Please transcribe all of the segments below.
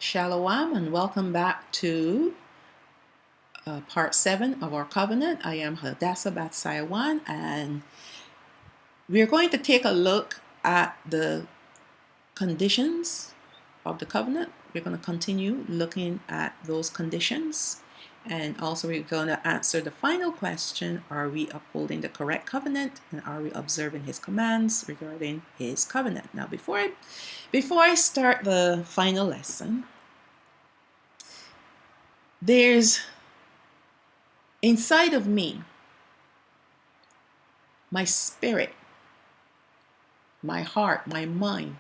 Shalawam, and welcome back to part 7 of our covenant. I am Hadassah Batsaiwan, and we're going to take a look at the conditions of the covenant. We're going to continue looking at those conditions, and also we're going to answer the final question: are we upholding the correct covenant, and are we observing his commands regarding his covenant? Now, before I start the final lesson, there's inside of me, my spirit, my heart, my mind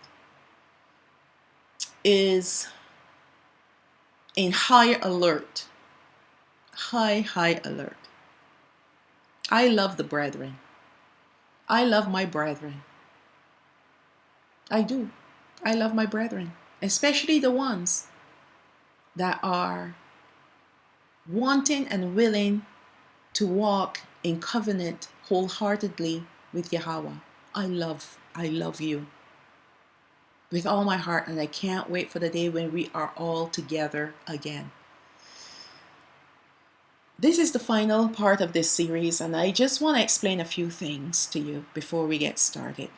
is in high alert. High alert. I love the brethren. I love my brethren. I do. I love my brethren, especially the ones that are wanting and willing to walk in covenant wholeheartedly with Yahawah. I love you with all my heart, and I can't wait for the day when we are all together again. This is the final part of this series, and I just want to explain a few things to you before we get started.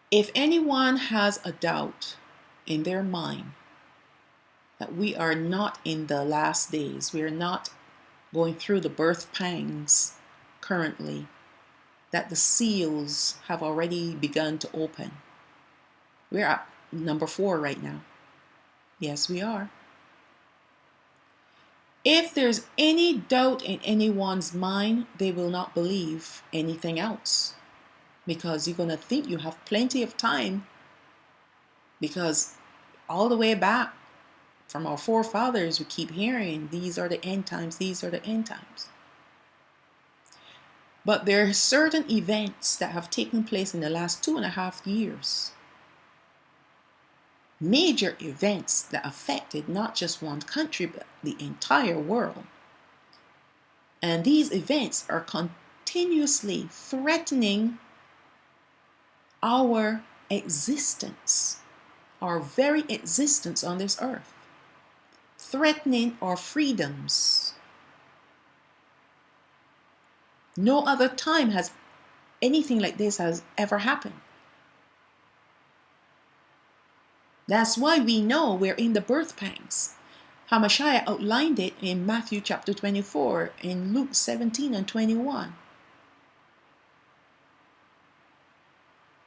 If anyone has a doubt in their mind that we are not in the last days, we are not going through the birth pangs currently, that the seals have already begun to open. We're at number 4 right now. Yes, we are. If there's any doubt in anyone's mind, they will not believe anything else, because you're going to think you have plenty of time, because all the way back from our forefathers, we keep hearing these are the end times, these are the end times. But there are certain events that have taken place in the last 2.5 years. Major events that affected not just one country, but the entire world. And these events are continuously threatening our existence, our very existence on this earth, threatening our freedoms. No other time has anything like this has ever happened. That's why we know we're in the birth pangs. Hamashiach outlined it in Matthew chapter 24, in Luke 17 and 21.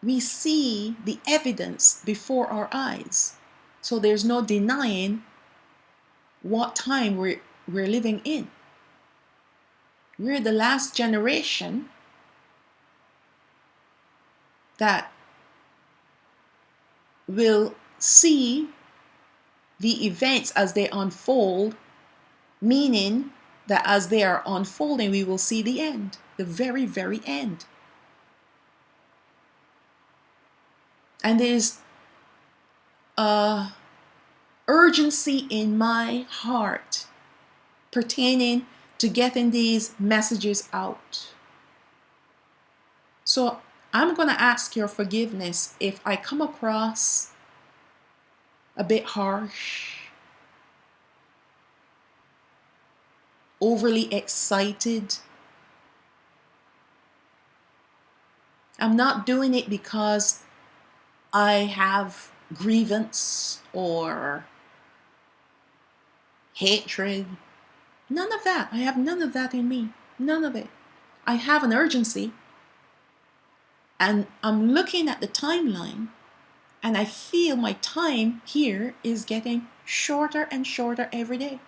We see the evidence before our eyes. So there's no denying what time we're living in. We're the last generation that will see the events as they unfold, meaning that as they are unfolding, we will see the end, the very, very end. And there's urgency in my heart pertaining to getting these messages out. So I'm going to ask your forgiveness if I come across a bit harsh, overly excited. I'm not doing it because I have grievance or hatred. None of that. I have none of that in me. None of it. I have an urgency. And I'm looking at the timeline, and I feel my time here is getting shorter and shorter every day.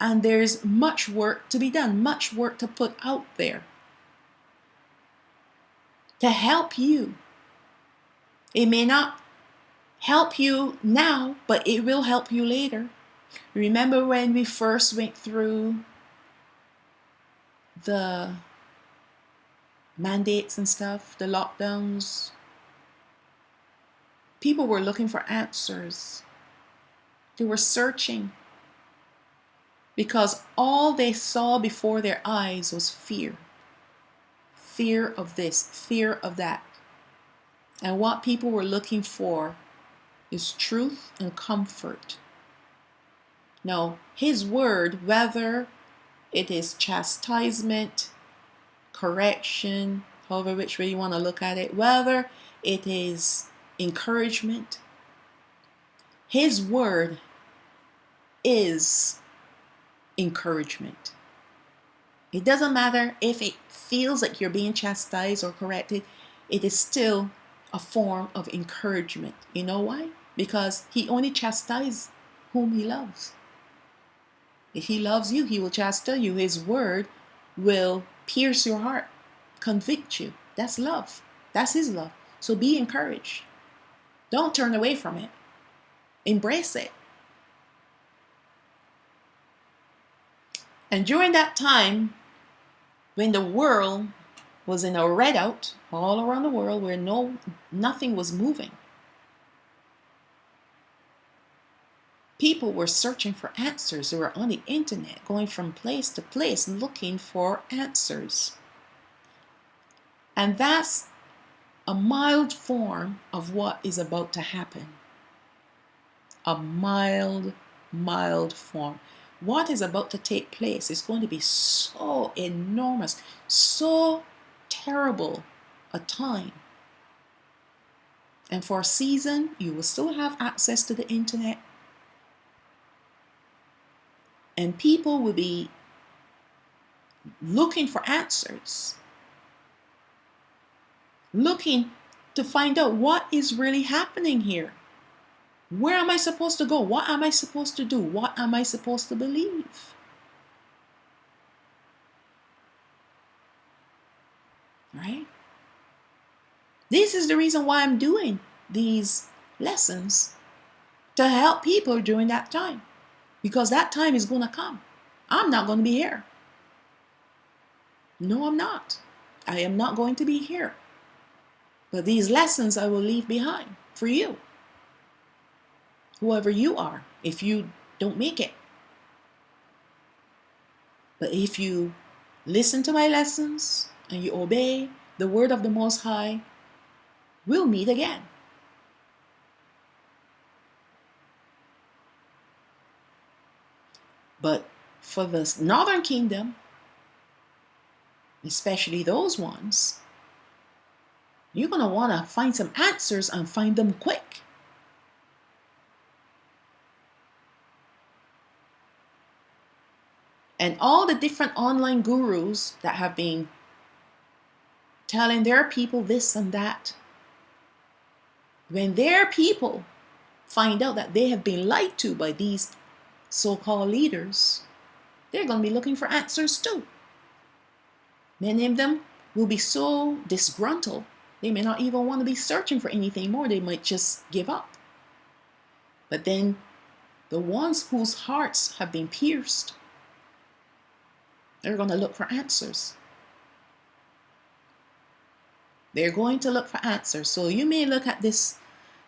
And there's much work to be done, much work to put out there to help you. It may not help you now, but it will help you later. Remember when we first went through the mandates and stuff, the lockdowns? People were looking for answers. They were searching, because all they saw before their eyes was fear. Fear of this, fear of that. And what people were looking for is truth and comfort. Now, his word, whether it is chastisement, correction, however which way you want to look at it, whether it is encouragement, his word is encouragement. It doesn't matter if it feels like you're being chastised or corrected, it is still a form of encouragement. You know why? Because he only chastises whom he loves. If he loves you, he will chastise you. His word will pierce your heart, convict you. That's love. That's his love. So be encouraged. Don't turn away from it. Embrace it. And during that time, when the world was in a redout all around the world where nothing was moving, people were searching for answers. They were on the internet, going from place to place, looking for answers. And that's a mild form of what is about to happen. A mild form. What is about to take place is going to be so enormous, so terrible a time. And for a season, you will still have access to the internet. And people will be looking for answers, looking to find out what is really happening here. Where am I supposed to go? What am I supposed to do? What am I supposed to believe? Right? This is the reason why I'm doing these lessons, to help people during that time. Because that time is going to come. I'm not going to be here. No, I'm not. I am not going to be here. But these lessons I will leave behind for you. Whoever you are, if you don't make it. But if you listen to my lessons and you obey the word of the Most High, we'll meet again. But for the northern kingdom, especially those ones, you're going to want to find some answers and find them quick. And all the different online gurus that have been telling their people this and that, when their people find out that they have been lied to by these so-called leaders, they're going to be looking for answers too. Many of them will be so disgruntled, they may not even want to be searching for anything more. They might just give up. But then the ones whose hearts have been pierced, they're going to look for answers. They're going to look for answers. So you may look at this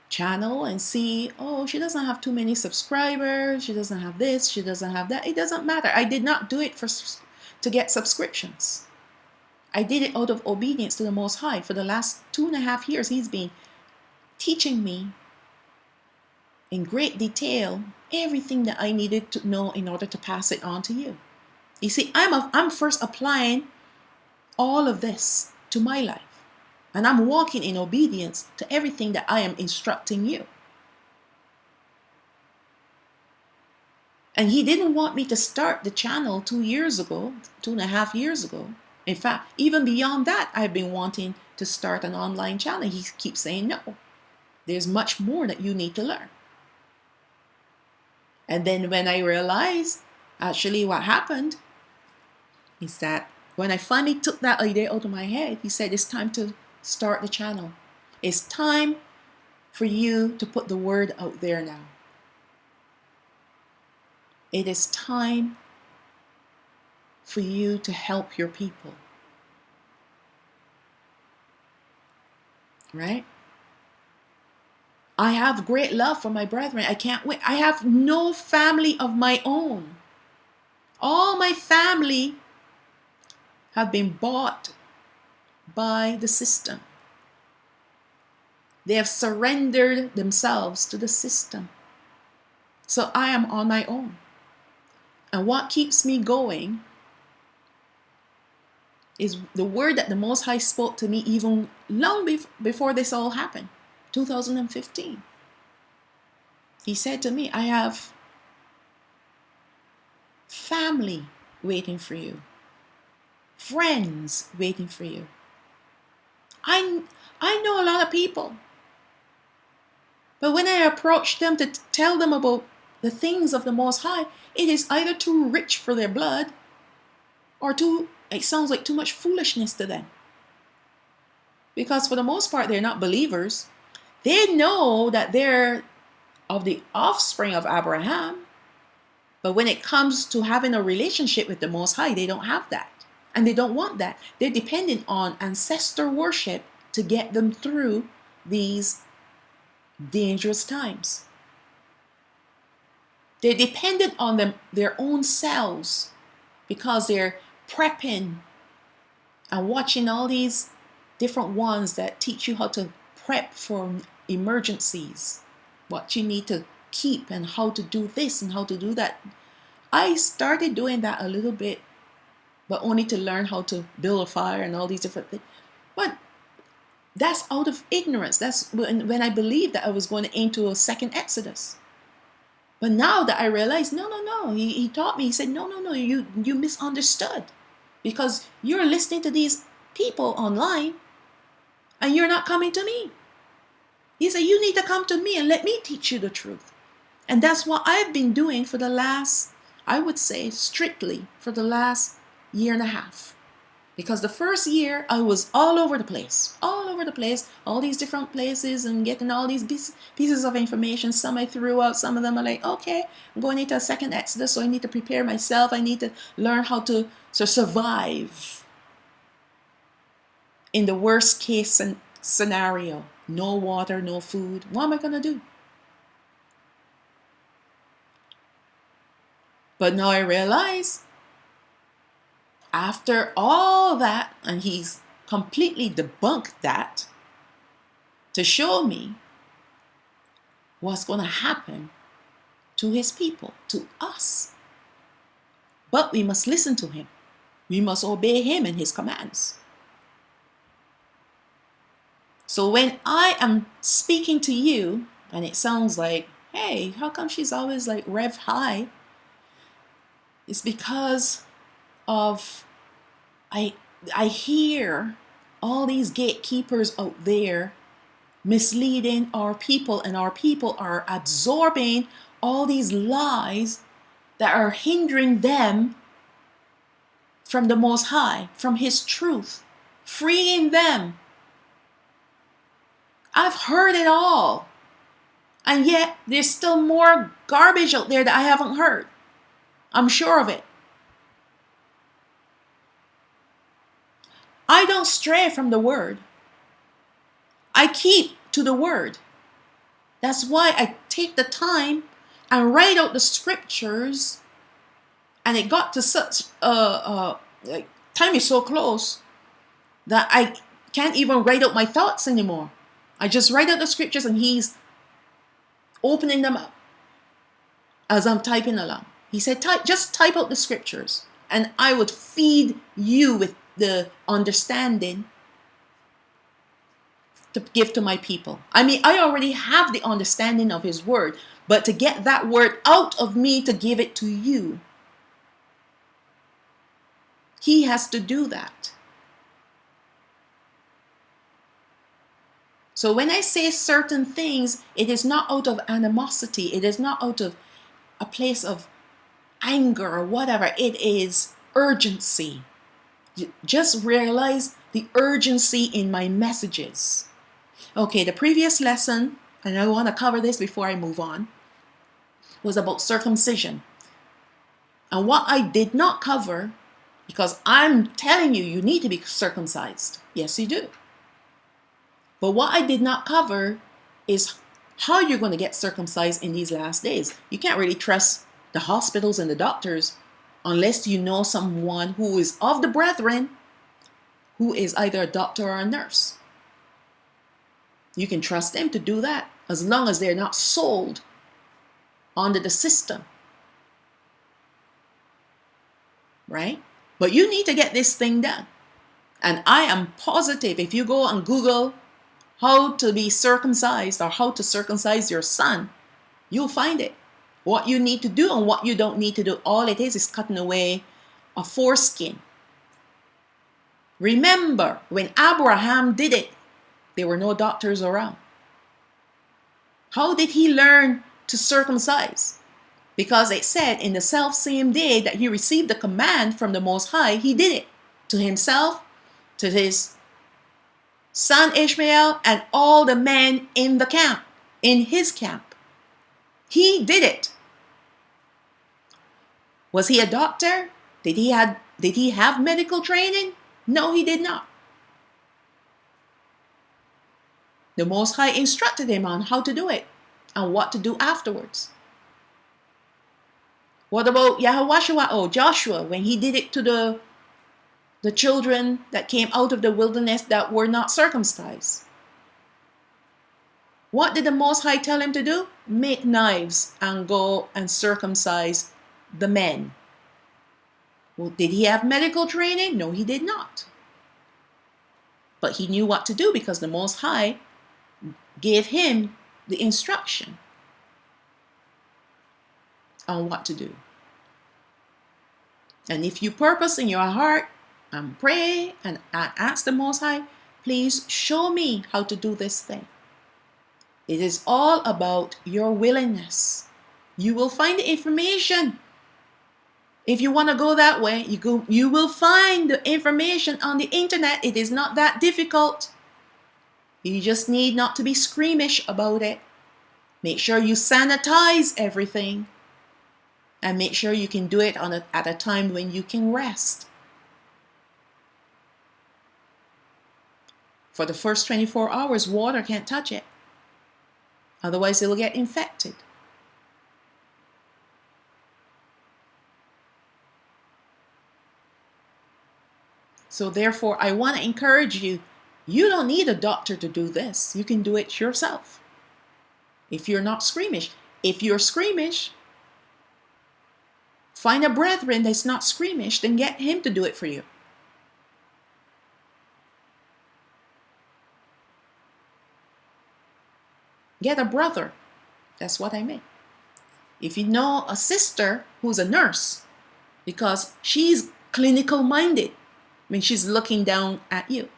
channel and see, oh, she doesn't have too many subscribers. She doesn't have this. She doesn't have that. It doesn't matter. I did not do it to get subscriptions. I did it out of obedience to the Most High. For the last 2.5 years, He's been teaching me in great detail everything that I needed to know in order to pass it on to you. You see, I'm first applying all of this to my life. And I'm walking in obedience to everything that I am instructing you. And He didn't want me to start the channel 2 years ago, 2.5 years ago. In fact, even beyond that, I've been wanting to start an online channel. He keeps saying, no, there's much more that you need to learn. And then when I realized, actually what happened is that when I finally took that idea out of my head, He said, it's time to start the channel. It's time for you to put the word out there now. It is time for you to help your people. Right? I have great love for my brethren. I can't wait. I have no family of my own. All my family have been bought by the system. They have surrendered themselves to the system. So I am on my own. And what keeps me going is the word that the Most High spoke to me even long before this all happened, 2015. He said to me, I have family waiting for you, friends waiting for you. I know a lot of people, but when I approach them to tell them about the things of the Most High, it is either too rich for their blood or it sounds like too much foolishness to them. Because for the most part, they're not believers. They know that they're of the offspring of Abraham, but when it comes to having a relationship with the Most High, they don't have that. And they don't want that. They're dependent on ancestor worship to get them through these dangerous times. They're dependent on their own selves because they're prepping and watching all these different ones that teach you how to prep for emergencies, what you need to keep and how to do this and how to do that. I started doing that a little bit, but only to learn how to build a fire and all these different things. But that's out of ignorance. That's when I believed that I was going into a second Exodus. But now that I realize, no. He taught me, he said, no, you misunderstood. Because you're listening to these people online and you're not coming to me. He said, you need to come to me and let me teach you the truth. And that's what I've been doing for the last, I would say strictly for the last year and a half. Because the first year I was all over the place, all these different places and getting all these pieces of information. Some I threw out, some of them are like, okay, I'm going into a second Exodus, so I need to prepare myself. I need to learn how to survive in the worst case scenario. No water, no food. What am I going to do? But now I realize after all that, and he's completely debunked that to show me what's going to happen to his people, to us. But we must listen to him. We must obey him and his commands. So when I am speaking to you, and it sounds like, hey, how come she's always like rev high? It's because of I hear all these gatekeepers out there misleading our people, and our people are absorbing all these lies that are hindering them from the Most High, from his truth, freeing them. I've heard it all, and yet there's still more garbage out there that I haven't heard. I'm sure of it. I don't stray from the word. I keep to the word. That's why I take the time and write out the scriptures. And it got to such like time is so close that I can't even write out my thoughts anymore. I just write out the scriptures and he's opening them up as I'm typing along. He said, just type out the scriptures and I would feed you with the understanding to give to my people. I mean, I already have the understanding of his word, but to get that word out of me to give it to you, he has to do that. So when I say certain things, it is not out of animosity. It is not out of a place of anger or whatever. It is urgency. Just realize the urgency in my messages. Okay, the previous lesson, and I want to cover this before I move on, was about circumcision. And what I did not cover, because I'm telling you, you need to be circumcised. Yes, you do. But what I did not cover is how you're going to get circumcised in these last days. You can't really trust the hospitals and the doctors unless you know someone who is of the brethren, who is either a doctor or a nurse. You can trust them to do that as long as they're not sold under the system. Right? But you need to get this thing done. And I am positive if you go on Google how to be circumcised or how to circumcise your son, you'll find it. What you need to do and what you don't need to do. All it is cutting away a foreskin. Remember, when Abraham did it, there were no doctors around. How did he learn to circumcise? Because it said in the self-same day that he received the command from the Most High, he did it to himself, to his son Ishmael, and all the men in the camp, in his camp. He did it. Was he a doctor? Did he have medical training? No, he did not. The Most High instructed him on how to do it and what to do afterwards. What about Yahawah, Joshua, when he did it to the children that came out of the wilderness that were not circumcised? What did the Most High tell him to do? Make knives and go and circumcise the men. Well, did he have medical training? No, he did not. But he knew what to do because the Most High gave him the instruction on what to do. And if you purpose in your heart and pray and ask the Most High, please show me how to do this thing. It is all about your willingness. You will find the information. If you want to go that way, you will find the information on the internet. It is not that difficult. You just need not to be squeamish about it. Make sure you sanitize everything. And make sure you can do it at a time when you can rest. For the first 24 hours, water can't touch it. Otherwise, it'll get infected. So therefore, I want to encourage you. You don't need a doctor to do this. You can do it yourself. If you're not squeamish. If you're squeamish, find a brethren that's not squeamish, then get him to do it for you. Get a brother. That's what I mean. If you know a sister who's a nurse, because she's clinical minded when she's looking down at you.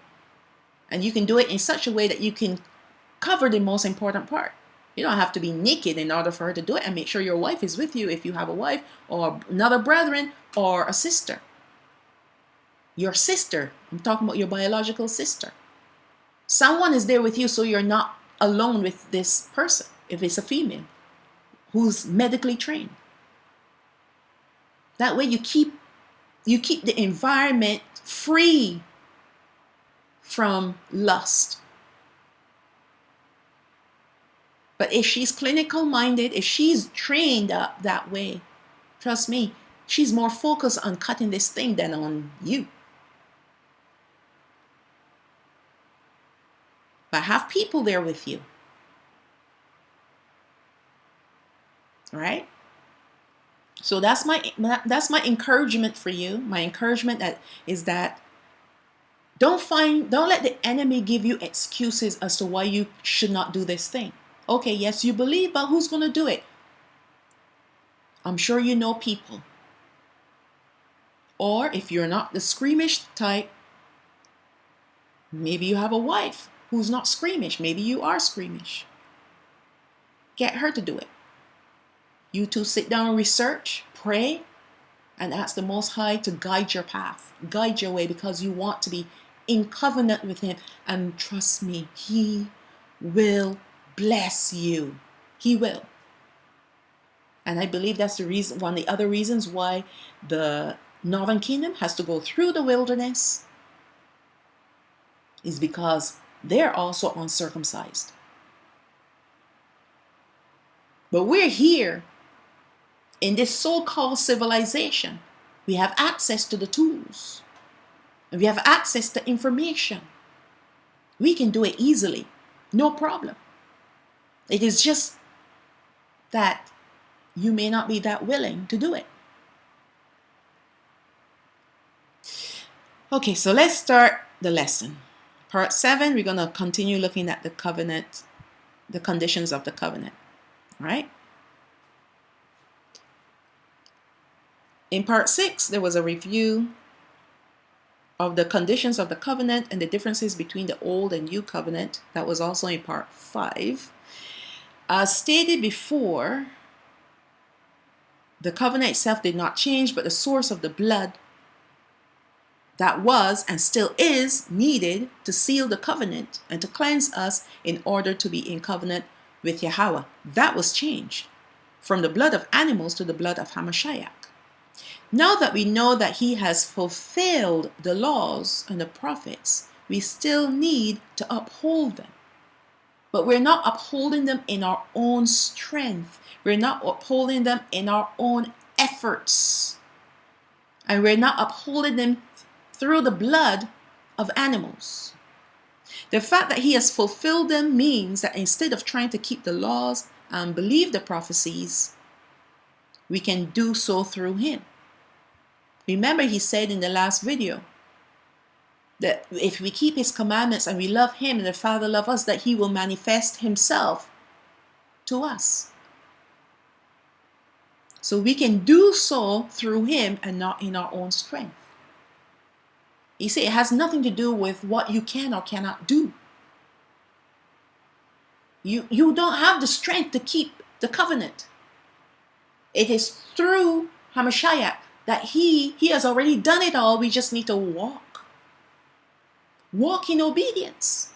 And you can do it in such a way that you can cover the most important part. You don't have to be naked in order for her to do it, and make sure your wife is with you if you have a wife, or another brethren, or a sister. Your sister. I'm talking about your biological sister. Someone is there with you so you're not alone with this person, if it's a female who's medically trained. That way you keep the environment free from lust. But if she's clinical minded, if she's trained up that way, trust me, she's more focused on cutting this thing than on you. But have people there with you. All right? So that's my encouragement for you. My encouragement is that don't let the enemy give you excuses as to why you should not do this thing. Okay, yes, you believe, but who's going to do it? I'm sure you know people. Or if you're not the squeamish type, maybe you have a wife who's not squeamish. Maybe you are squeamish. Get her to do it. You two sit down and research, pray, and ask the Most High to guide your path, guide your way, because you want to be in covenant with Him. And trust me, He will bless you. He will. And I believe that's the reason, one of the other reasons why the Northern Kingdom has to go through the wilderness is because they're also uncircumcised. But we're here in this so-called civilization. We have access to the tools. And we have access to information. We can do it easily. No problem. It is just that you may not be that willing to do it. Okay, so let's start the lesson. Part 7, we're going to continue looking at the covenant, the conditions of the covenant. All right? In part 6, there was a review of the conditions of the covenant and the differences between the old and new covenant. That was also in part 5. As stated before, the covenant itself did not change, but the source of the blood that was and still is needed to seal the covenant and to cleanse us in order to be in covenant with Yahawah. That was changed from the blood of animals to the blood of Hamashiach. Now that we know that he has fulfilled the laws and the prophets, we still need to uphold them. But we're not upholding them in our own strength. We're not upholding them in our own efforts. And we're not upholding them through the blood of animals. The fact that he has fulfilled them means that instead of trying to keep the laws and believe the prophecies, we can do so through him. Remember, he said in the last video that if we keep his commandments and we love him and the Father loves us, that he will manifest himself to us. So we can do so through him and not in our own strength. You see, it has nothing to do with what you can or cannot do. You don't have the strength to keep the covenant. It is through Hamashiach that he has already done it all. We just need to walk. Walk in obedience.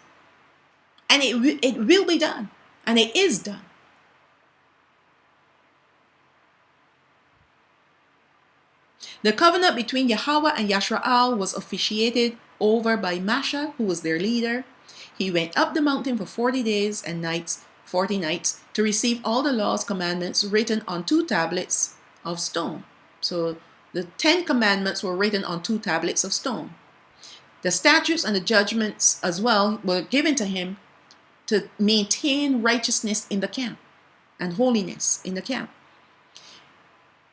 And it will be done. And it is done. The covenant between Yahawah and Yashraal was officiated over by Masha, who was their leader. He went up the mountain for 40 days and nights, 40 nights, to receive all the laws, commandments written on 2 tablets of stone. So the 10 commandments were written on 2 tablets of stone. The statutes and the judgments as well were given to him to maintain righteousness in the camp and holiness in the camp.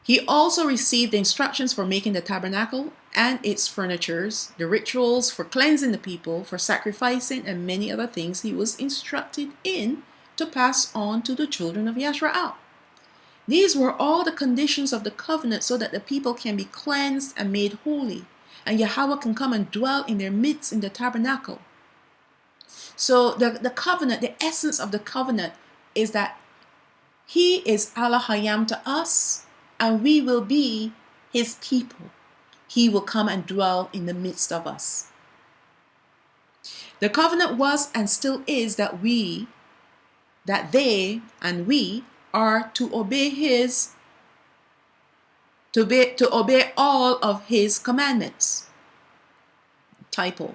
He also received the instructions for making the tabernacle and its furnitures, the rituals for cleansing the people, for sacrificing, and many other things he was instructed in to pass on to the children of Yashraal. These were all the conditions of the covenant so that the people can be cleansed and made holy, and Yahawah can come and dwell in their midst in the tabernacle. So the covenant, the essence of the covenant is that he is Allah Hayam to us, and we will be his people. He will come and dwell in the midst of us. The covenant was and still is that they and we are to obey to obey all of his commandments. Typo.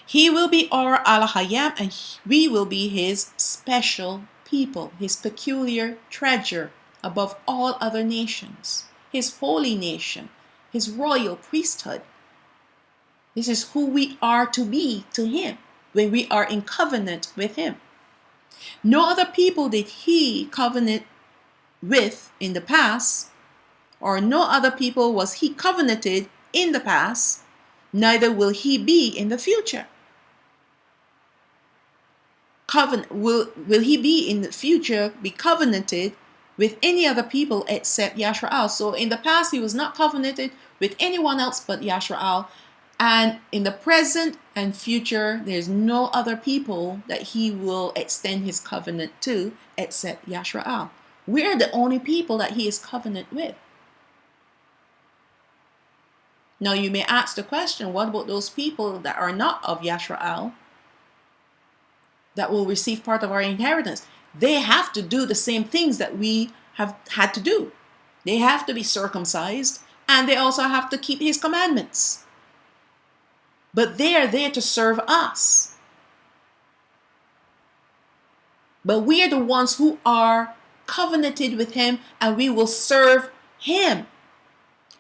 He will be our Allah Hayam, and we will be his special people, his peculiar treasure above all other nations, his holy nation, his royal priesthood. This is who we are to be to him when we are in covenant with him. No other people did he covenant with in the past, or no other people was he covenanted in the past, neither will he be in the future. Will he be in the future be covenanted with any other people except Yashraal? So in the past he was not covenanted with anyone else but Yashraal, and in the present and future there's no other people that he will extend his covenant to except Yashraal. We're the only people that he is covenant with. Now you may ask the question, what about those people that are not of Yashraal that will receive part of our inheritance? They have to do the same things that we have had to do. They have to be circumcised, and they also have to keep his commandments. But they are there to serve us. But we are the ones who are covenanted with him, and we will serve him,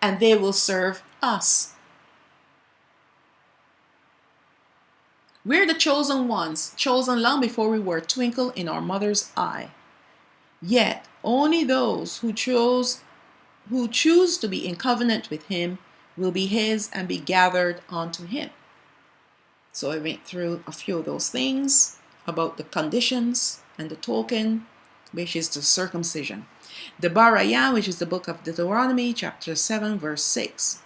and they will serve us. We're the chosen ones, chosen long before we were a twinkle in our mother's eye. Yet only those who choose to be in covenant with him will be his and be gathered unto him. So I went through a few of those things about the conditions and the token, which is the circumcision. The Barayah, which is the book of Deuteronomy, chapter 7, verse 6.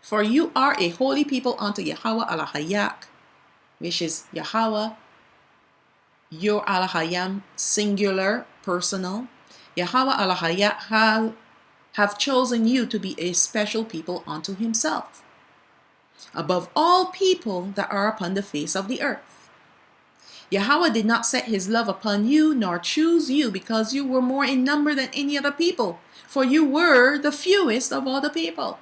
For you are a holy people unto Yahawah Alahayak, which is Yahawah, your Alahayam, singular, personal. Yahawah Alahayak have chosen you to be a special people unto himself, above all people that are upon the face of the earth. Yahawah did not set his love upon you, nor choose you, because you were more in number than any other people, for you were the fewest of all the people.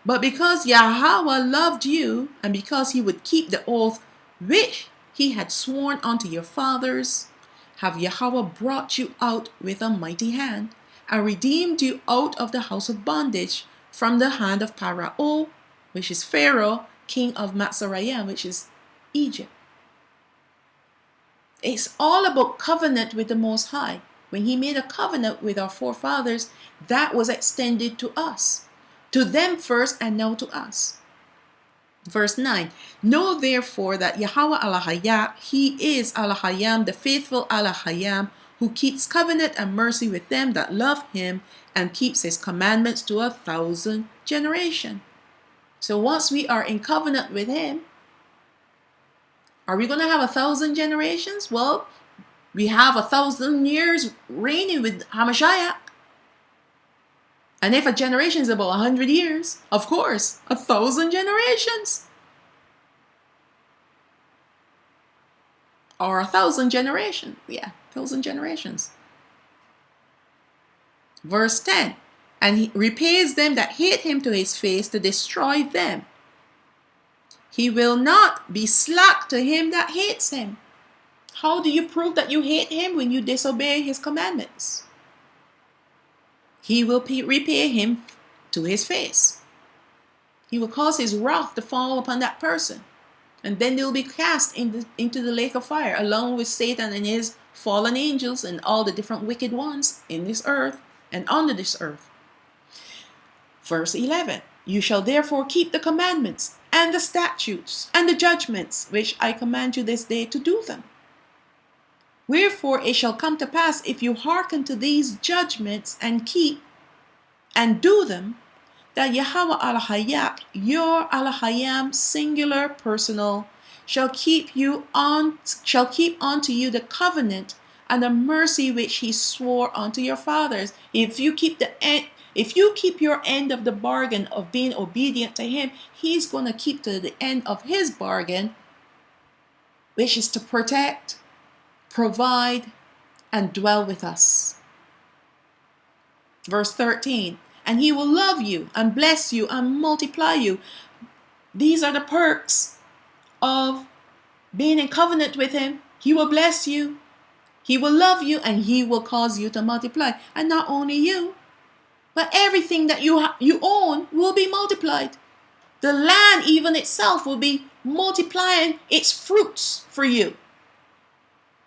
But because Yahawah loved you, and because he would keep the oath which he had sworn unto your fathers, have Yahawah brought you out with a mighty hand, and redeemed you out of the house of bondage from the hand of Pharaoh, which is Pharaoh, king of Mitzrayim, which is Egypt. It's all about covenant with the Most High. When he made a covenant with our forefathers, that was extended to us. To them first and now to us. Verse 9. Know therefore that Yahawah Alahayak, he is Alahayam, the faithful Alahayam, who keeps covenant and mercy with them that love him and keeps his commandments to 1,000 generations. So once we are in covenant with him, are we going to have 1,000 generations? Well, we have 1,000 years reigning with Hamashiach. And if a generation is about 100 years, of course, 1,000 generations. Or 1,000 generations. Yeah, 1,000 generations. Verse 10. And he repays them that hate him to his face to destroy them. He will not be slack to him that hates him. How do you prove that you hate him? When you disobey his commandments. He will repay him to his face. He will cause his wrath to fall upon that person. And then they will be cast into the lake of fire, along with Satan and his fallen angels and all the different wicked ones in this earth and under this earth. Verse 11. You shall therefore keep the commandments and the statutes and the judgments which I command you this day to do them. Wherefore it shall come to pass, if you hearken to these judgments and keep and do them, that Yahawah Alahayak, your Alahayam, singular, personal, shall keep unto you the covenant and the mercy which he swore unto your fathers. If you keep your end of the bargain of being obedient to him, he's going to keep to the end of his bargain, which is to protect, provide, and dwell with us. Verse 13. And he will love you and bless you and multiply you. These are the perks of being in covenant with him. He will bless you. He will love you, and he will cause you to multiply. And not only you, but everything that you own will be multiplied. The land even itself will be multiplying its fruits for you.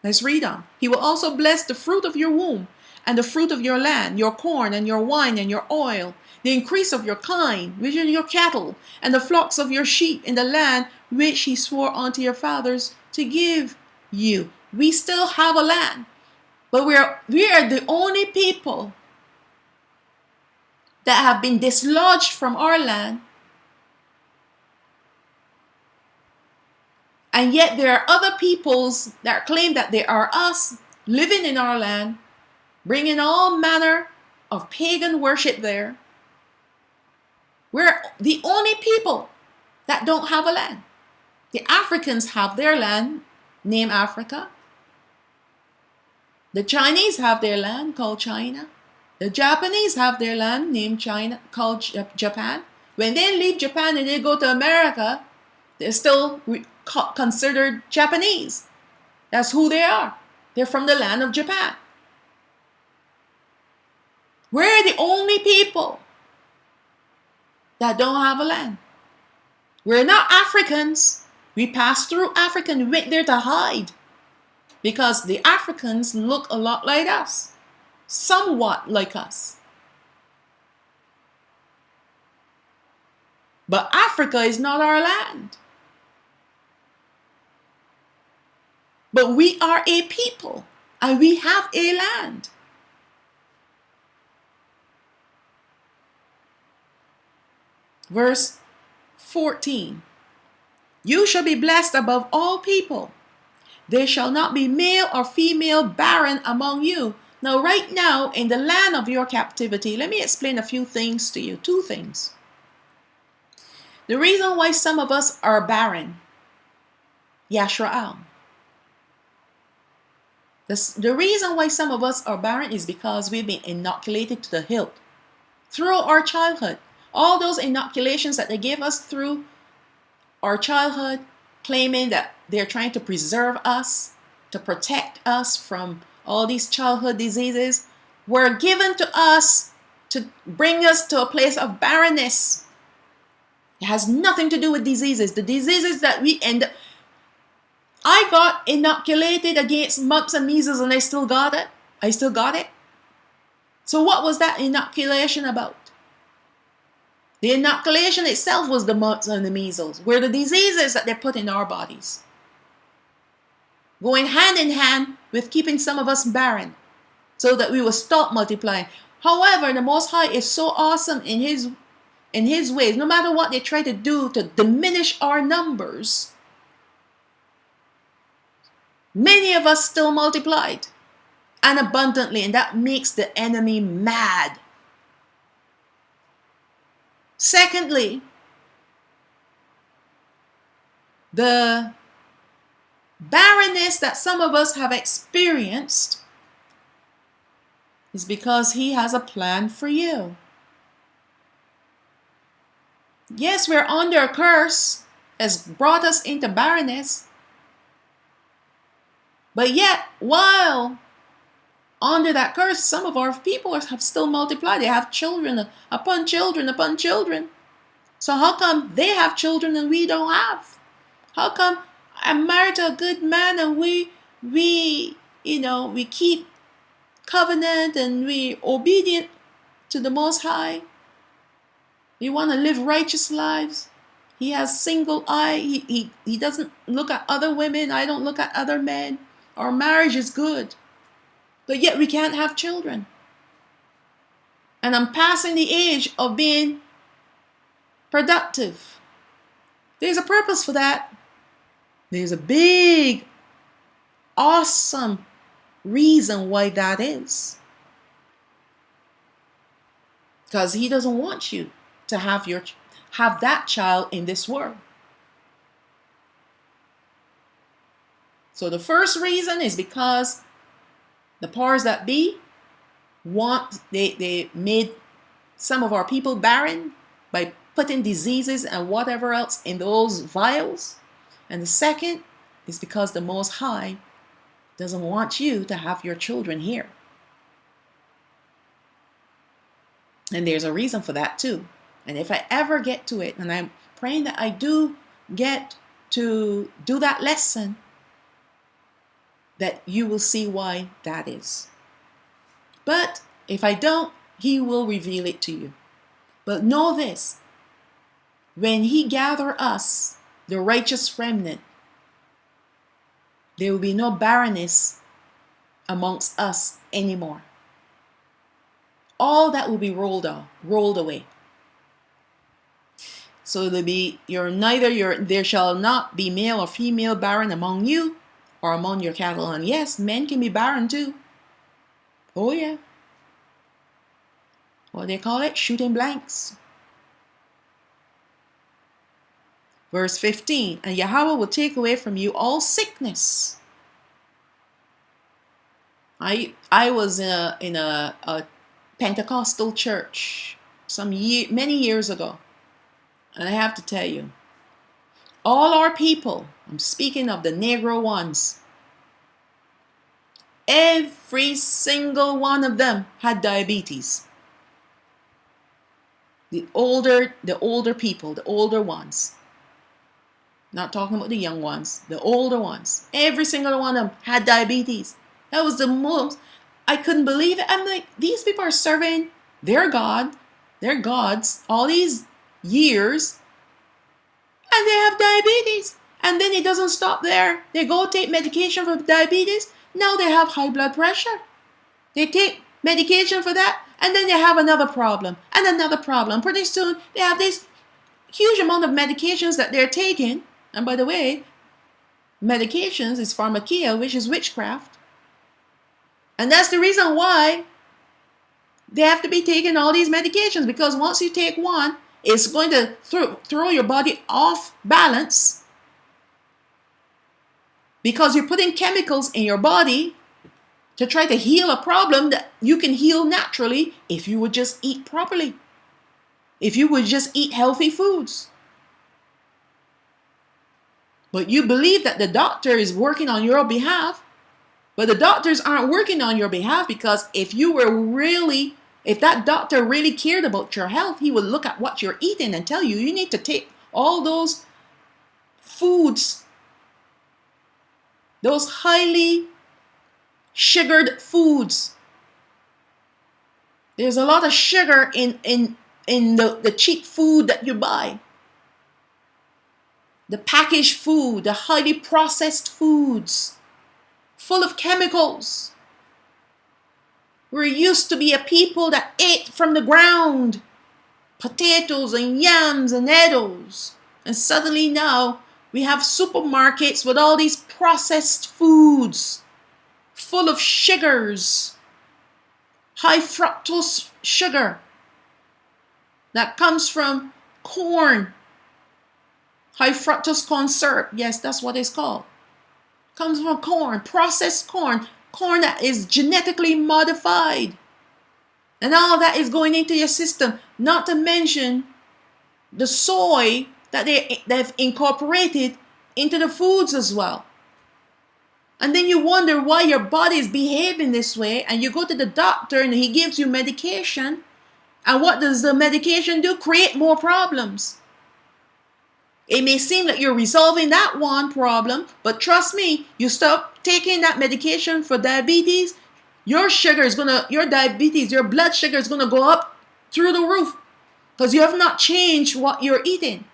Let's read on. He will also bless the fruit of your womb, and the fruit of your land, your corn and your wine and your oil, the increase of your kine, which are your cattle, and the flocks of your sheep in the land which he swore unto your fathers to give you. We still have a land, but we are the only people that have been dislodged from our land. And yet there are other peoples that claim that they are us living in our land, bringing all manner of pagan worship there. We're the only people that don't have a land. The Africans have their land, named Africa. The Chinese have their land, called China. The Japanese have their land, named China, called Japan. When they leave Japan and they go to America, they're still considered Japanese. That's who they are. They're from the land of Japan. We're the only people that don't have a land. We're not Africans. We passed through Africa and went there to hide because the Africans look a lot like us, somewhat like us. But Africa is not our land. But we are a people and we have a land. Verse 14. You shall be blessed above all people. There shall not be male or female barren among you. Now, right now, in the land of your captivity, let me explain a few things to you. Two things. The reason why some of us are barren, Yahawah. The reason why some of us are barren is because we've been inoculated to the hilt through our childhood. All those inoculations that they gave us through our childhood, claiming that they're trying to preserve us, to protect us from all these childhood diseases, were given to us to bring us to a place of barrenness. It has nothing to do with diseases. The diseases that we end up... I got inoculated against mumps and measles and I still got it. I still got it. So what was that inoculation about? The inoculation itself was the mumps and the measles, were the diseases that they put in our bodies, going hand in hand with keeping some of us barren so that we will stop multiplying. However, the Most High is so awesome in his ways. No matter what they try to do to diminish our numbers, many of us still multiplied and abundantly, and that makes the enemy mad. Secondly, the barrenness that some of us have experienced is because he has a plan for you. Yes, we're under a curse has brought us into barrenness. But yet, while under that curse, some of our people have still multiplied. They have children upon children upon children. So how come they have children and we don't have? How come I'm married to a good man and we keep covenant and we obedient to the Most High? We want to live righteous lives. He has single eye. He doesn't look at other women. I don't look at other men. Our marriage is good. But yet we can't have children. And I'm passing the age of being productive. There's a purpose for that. There's a big, awesome reason why that is. Because he doesn't want you to have that child in this world. So the first reason is because the powers that be they made some of our people barren by putting diseases and whatever else in those vials. And the second is because the Most High doesn't want you to have your children here. And there's a reason for that too. And if I ever get to it, and I'm praying that I do get to do that lesson, that you will see why that is. But if I don't, he will reveal it to you. But know this, when he gather us, the righteous remnant, there will be no barrenness amongst us anymore. All that will be rolled away. So there shall not be male or female barren among you or among your cattle. And yes, men can be barren too. Oh yeah. What they call it? Shooting blanks. Verse 15, and Yahawah will take away from you all sickness. I was in a Pentecostal church many years ago. And I have to tell you, all our people, I'm speaking of the Negro ones, every single one of them had diabetes. The older people, the older ones. Not talking about the young ones, the older ones. Every single one of them had diabetes. That was the most, I couldn't believe it. I'm like, these people are serving their God, their gods, all these years, and they have diabetes. And then it doesn't stop there. They go take medication for diabetes. Now they have high blood pressure. They take medication for that, and then they have another problem, and another problem. Pretty soon, they have this huge amount of medications that they're taking. And by the way, medications is pharmakia, which is witchcraft. And that's the reason why they have to be taking all these medications, because once you take one, it's going to throw your body off balance, because you're putting chemicals in your body to try to heal a problem that you can heal naturally if you would just eat properly, if you would just eat healthy foods. But you believe that the doctor is working on your behalf, but the doctors aren't working on your behalf, because if that doctor really cared about your health, he would look at what you're eating and tell you need to take all those foods, those highly sugared foods. There's a lot of sugar in the cheap food that you buy. The packaged food, the highly processed foods, full of chemicals. We're used to be a people that ate from the ground, potatoes and yams and nettles. And suddenly now we have supermarkets with all these processed foods, full of sugars, high fructose sugar that comes from corn. High fructose corn syrup, yes, that's what it's called. Comes from corn, processed corn that is genetically modified. And all that is going into your system. Not to mention the soy that they've incorporated into the foods as well. And then you wonder why your body is behaving this way, and you go to the doctor and he gives you medication. And what does the medication do? Create more problems. It may seem like you're resolving that one problem, but trust me, you stop taking that medication for diabetes, your blood sugar is gonna go up through the roof, because you have not changed what you're eating.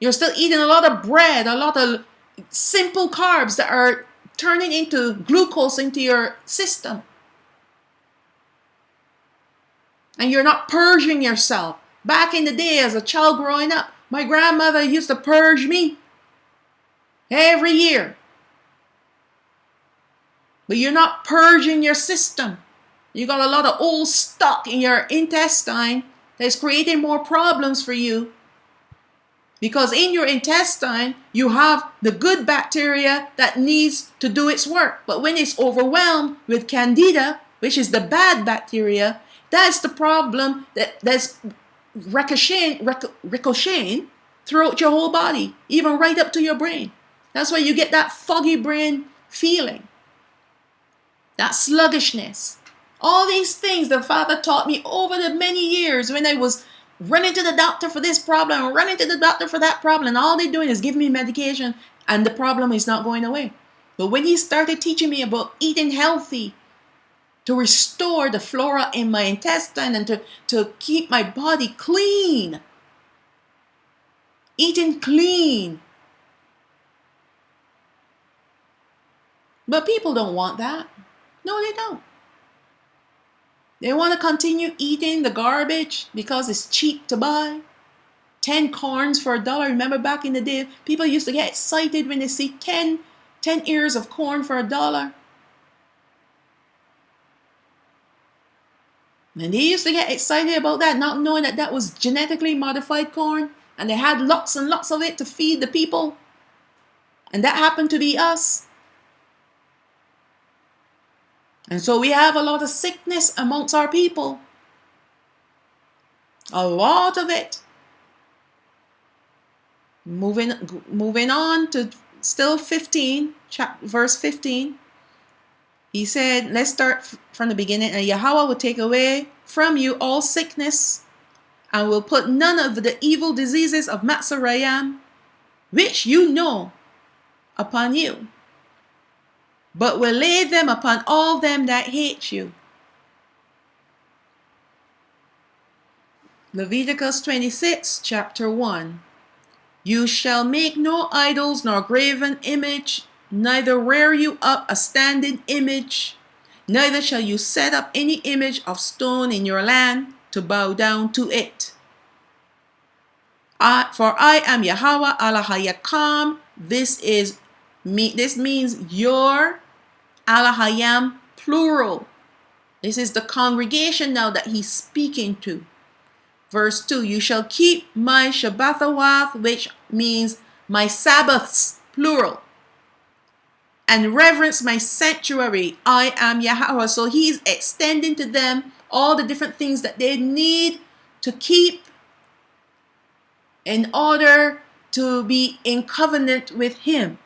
You're still eating a lot of bread, a lot of simple carbs that are turning into glucose into your system. And you're not purging yourself. Back in the day, as a child growing up, my grandmother used to purge me every year. But you're not purging your system. You got a lot of old stuff in your intestine that's creating more problems for you. Because in your intestine, you have the good bacteria that needs to do its work. But when it's overwhelmed with candida, which is the bad bacteria, that's the problem that's ricocheting throughout your whole body, even right up to your brain. That's why you get that foggy brain feeling, that sluggishness. All these things the Father taught me over the many years when I was running to the doctor for this problem, running to the doctor for that problem, and all they're doing is giving me medication, and the problem is not going away. But when He started teaching me about eating healthy, to restore the flora in my intestine and to keep my body clean. Eating clean. But people don't want that. No, they don't. They want to continue eating the garbage because it's cheap to buy. 10 corns for $1. Remember back in the day, people used to get excited when they see 10 ears of corn for $1. And they used to get excited about that, not knowing that that was genetically modified corn. And they had lots and lots of it to feed the people. And that happened to be us. And so we have a lot of sickness amongst our people. A lot of it. Moving on to still 15, verse 15. He said, let's start from the beginning. And Yahawah will take away from you all sickness and will put none of the evil diseases of Matzorayim, which you know, upon you, but will lay them upon all them that hate you. Leviticus 26, chapter 1. You shall make no idols nor graven image, neither rear you up a standing image, neither shall you set up any image of stone in your land to bow down to it. For I am Yahawah Allah Hayakam. This means your Alahayam plural. This is the congregation now that he's speaking to. Verse 2, you shall keep my Shabbathawath, which means my Sabbaths, plural, and reverence my sanctuary. I am Yahawah. So he's extending to them all the different things that they need to keep in order to be in covenant with him.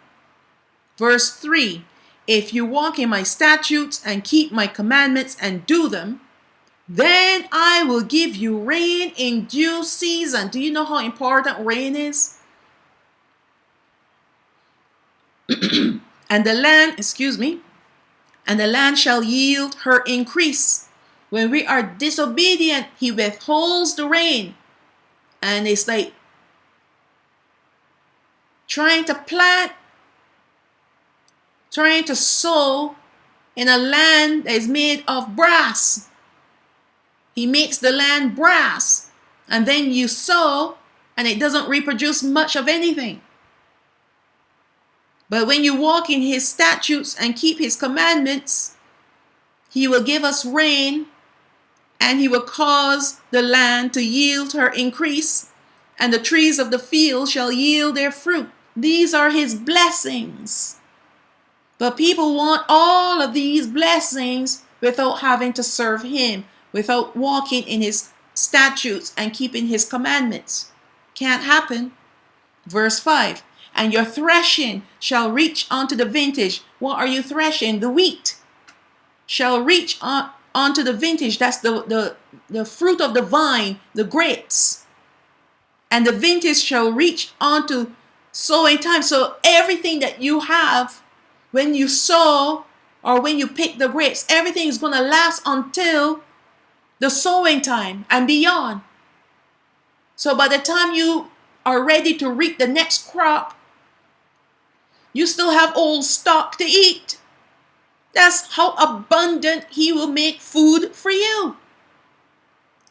Verse 3, if you walk in my statutes and keep my commandments and do them, then I will give you rain in due season. Do you know how important rain is? And the land shall yield her increase. When we are disobedient, he withholds the rain. And it's like trying to plant, trying to sow in a land that is made of brass. He makes the land brass, and then you sow, and it doesn't reproduce much of anything. But when you walk in his statutes and keep his commandments, he will give us rain, and he will cause the land to yield her increase, and the trees of the field shall yield their fruit. These are his blessings. But people want all of these blessings without having to serve him, without walking in his statutes and keeping his commandments. Can't happen. Verse 5, and your threshing shall reach unto the vintage. What are you threshing? The wheat. Shall reach onto the vintage. That's the fruit of the vine, the grapes. And the vintage shall reach onto sowing time. So everything that you have when you sow or when you pick the grapes, everything is going to last until the sowing time and beyond. So by the time you are ready to reap the next crop, you still have old stock to eat. That's how abundant he will make food for you.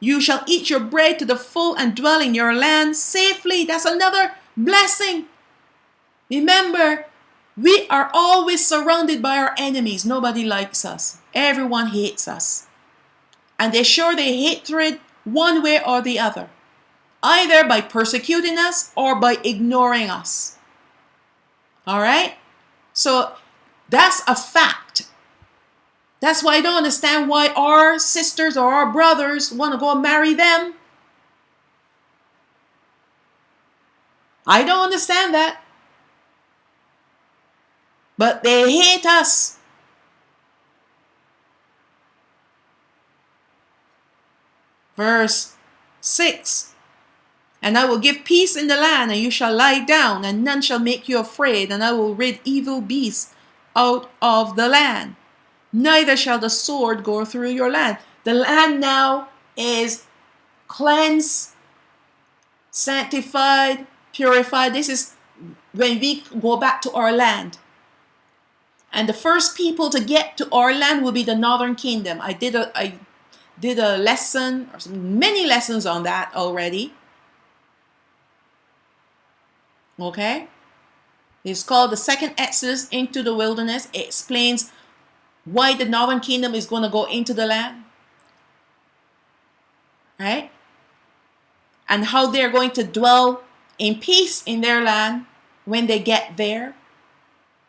You shall eat your bread to the full and dwell in your land safely. That's another blessing. Remember, we are always surrounded by our enemies. Nobody likes us. Everyone hates us. And they show their hatred one way or the other, either by persecuting us or by ignoring us. All right? So that's a fact. That's why I don't understand why our sisters or our brothers want to go marry them. I don't understand that. But they hate us. Verse 6, and I will give peace in the land, and you shall lie down, and none shall make you afraid, and I will rid evil beasts out of the land. Neither shall the sword go through your land. The land now is cleansed, sanctified, purified. This is when we go back to our land. And the first people to get to our land will be the northern kingdom. I did a lesson, or many lessons on that already. Okay? It's called the second Exodus into the wilderness. It explains why the northern kingdom is going to go into the land. Right? And how they're going to dwell in peace in their land when they get there.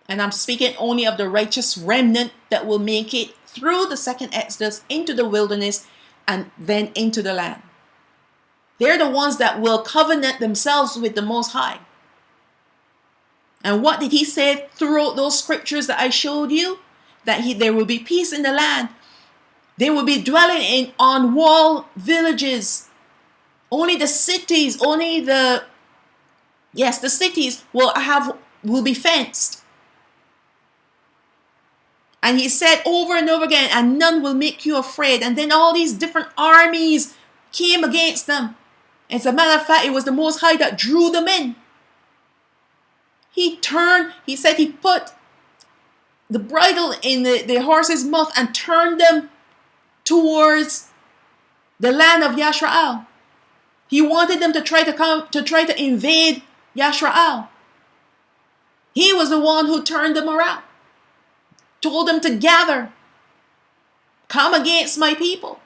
And I'm speaking only of the righteous remnant that will make it through the second Exodus into the wilderness and then into the land. They're the ones that will covenant themselves with the Most High. And what did he say throughout those scriptures that I showed you? That there will be peace in the land. They will be dwelling on walled villages Only the cities, the cities will be fenced. And he said over and over again, and none will make you afraid. And then all these different armies came against them. As a matter of fact, it was the Most High that drew them in. He said he put the bridle in the horse's mouth and turned them towards the land of Yashrael. He wanted them to try to invade Yashrael. He was the one who turned them around. Told them to gather. Come against my people.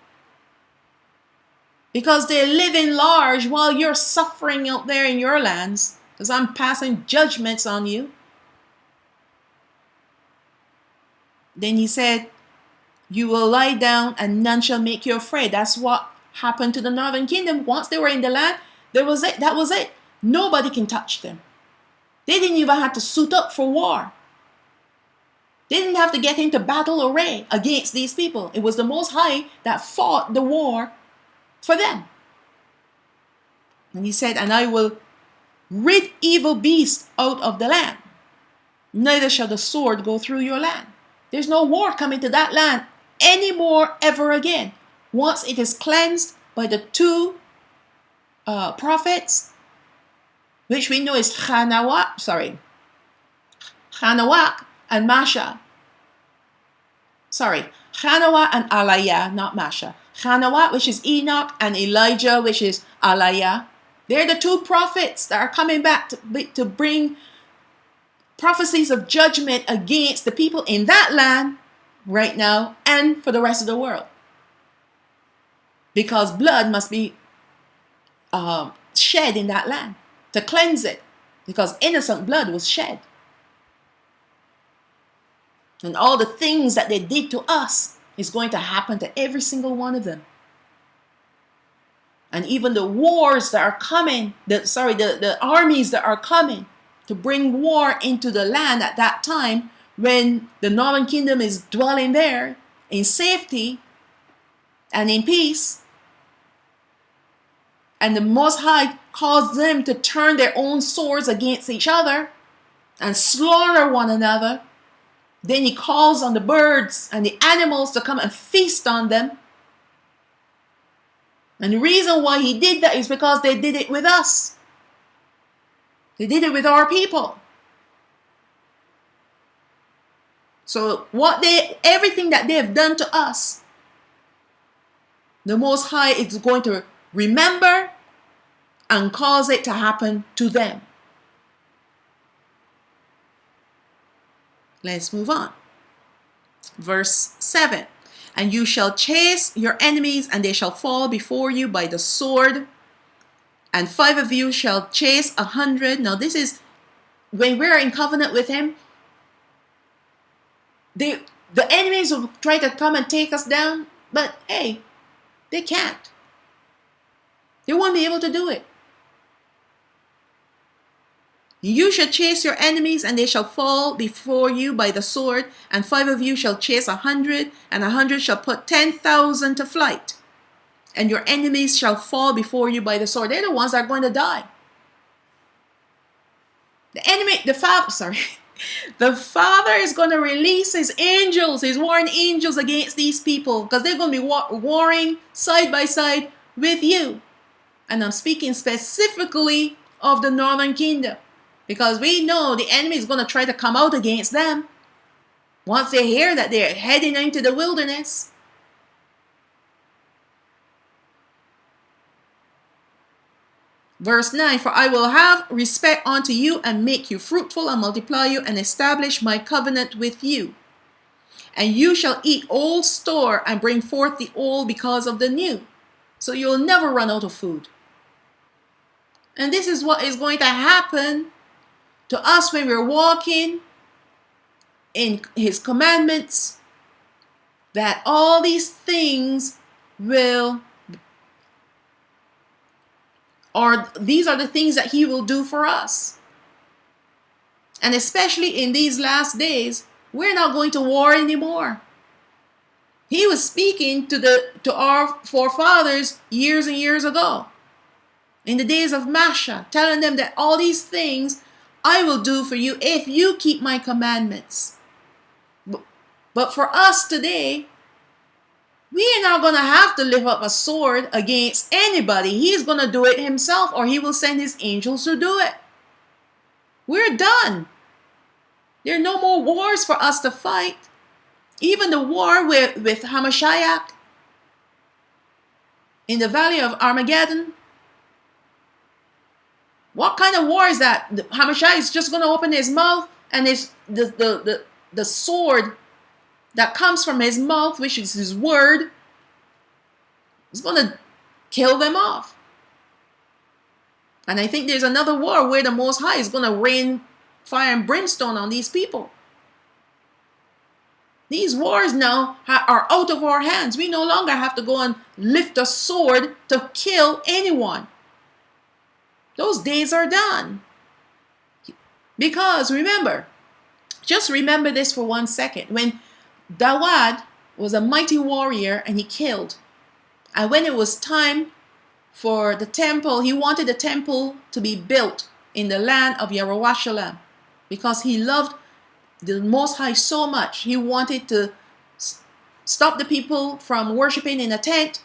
Because they're living large while you're suffering out there in your lands. Because I'm passing judgments on you. Then he said, you will lie down and none shall make you afraid. That's what happened to the northern kingdom. Once they were in the land, that was it. Nobody can touch them. They didn't even have to suit up for war. They didn't have to get into battle array against these people. It was the Most High that fought the war for them. And he said, and I will rid evil beasts out of the land. Neither shall the sword go through your land. There's no war coming to that land anymore ever again. Once it is cleansed by the two prophets, which we know is Yahawah and Masha. Yahawah and Aliyah, not Masha. Yahawah, which is Enoch, and Elijah, which is Aliyah. They're the two prophets that are coming back to bring prophecies of judgment against the people in that land right now and for the rest of the world. Because blood must be shed in that land to cleanse it. Because innocent blood was shed. And all the things that they did to us is going to happen to every single one of them. And even the wars that are coming, the armies that are coming to bring war into the land at that time when the northern kingdom is dwelling there in safety and in peace. And the Most High caused them to turn their own swords against each other and slaughter one another. Then he calls on the birds and the animals to come and feast on them. And the reason why he did that is because they did it with us. They did it with our people. So everything that they have done to us, the Most High is going to remember and cause it to happen to them. Let's move on. Verse 7. And you shall chase your enemies, and they shall fall before you by the sword. And 5 of you shall chase 100. Now this is when we're in covenant with him. The enemies will try to come and take us down, but hey, they can't. They won't be able to do it. You shall chase your enemies, and they shall fall before you by the sword, and 5 of you shall chase 100, and 100 shall put 10,000 to flight. And your enemies shall fall before you by the sword. They're the ones that are going to die. The Father is going to release his angels, his warring angels against these people, because they're going to be warring side by side with you. And I'm speaking specifically of the northern kingdom, because we know the enemy is going to try to come out against them once they hear that they're heading into the wilderness. Verse 9, for I will have respect unto you and make you fruitful and multiply you and establish my covenant with you. And you shall eat old store and bring forth the old because of the new. So you'll never run out of food. And this is what is going to happen to us when we're walking in his commandments, that all these things these are the things that he will do for us. And especially in these last days, we're not going to war anymore. He was speaking to our forefathers years and years ago. in the days of Masha, telling them that all these things I will do for you if you keep my commandments. But for us today, we are not going to have to lift up a sword against anybody. He's going to do it himself, or he will send his angels to do it. We're done. There are no more wars for us to fight. Even the war with Hamashiach in the valley of Armageddon. What kind of war is that? Hamashiach is just going to open his mouth, and the sword that comes from his mouth, which is his word, is going to kill them off. And I think there's another war where the Most High is going to rain fire and brimstone on these people. These wars now are out of our hands. We no longer have to go and lift a sword to kill anyone. Those days are done. Because remember, just remember this for 1 second. When Dawud was a mighty warrior and he killed, and when it was time for the temple, he wanted the temple to be built in the land of Yahawah, because he loved the Most High so much. He wanted to stop the people from worshiping in a tent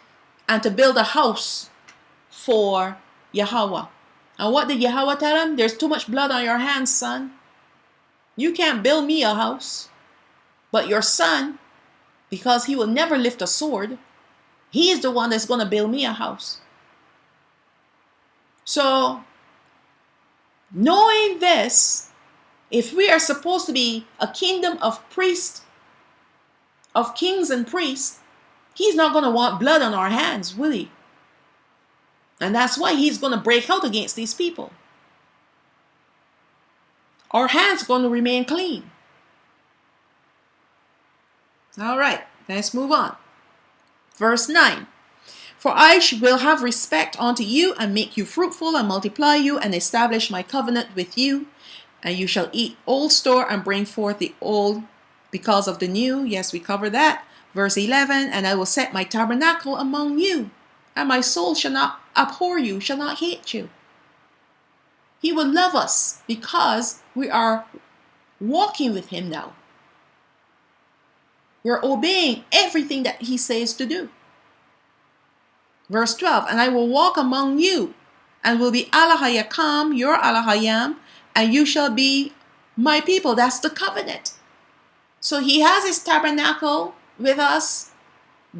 and to build a house for Yahawah. And what did Yahawah tell him? There's too much blood on your hands, son. You can't build me a house. But your son, because he will never lift a sword, he is the one that's going to build me a house. So, knowing this, if we are supposed to be a kingdom of priests, of kings and priests, he's not going to want blood on our hands, will he? And that's why he's going to break out against these people. Our hands are going to remain clean. All right, let's move on. Verse 9. For I will have respect unto you, and make you fruitful, and multiply you, and establish my covenant with you. And you shall eat old store, and bring forth the old because of the new. Yes, we cover that. Verse 11. And I will set my tabernacle among you, and my soul shall not abhor you, shall not hate you. He will love us because we are walking with him now. We're obeying everything that he says to do. Verse 12, and I will walk among you, and will be Allahayakam, your Allahayam, and you shall be my people. That's the covenant. So he has his tabernacle with us,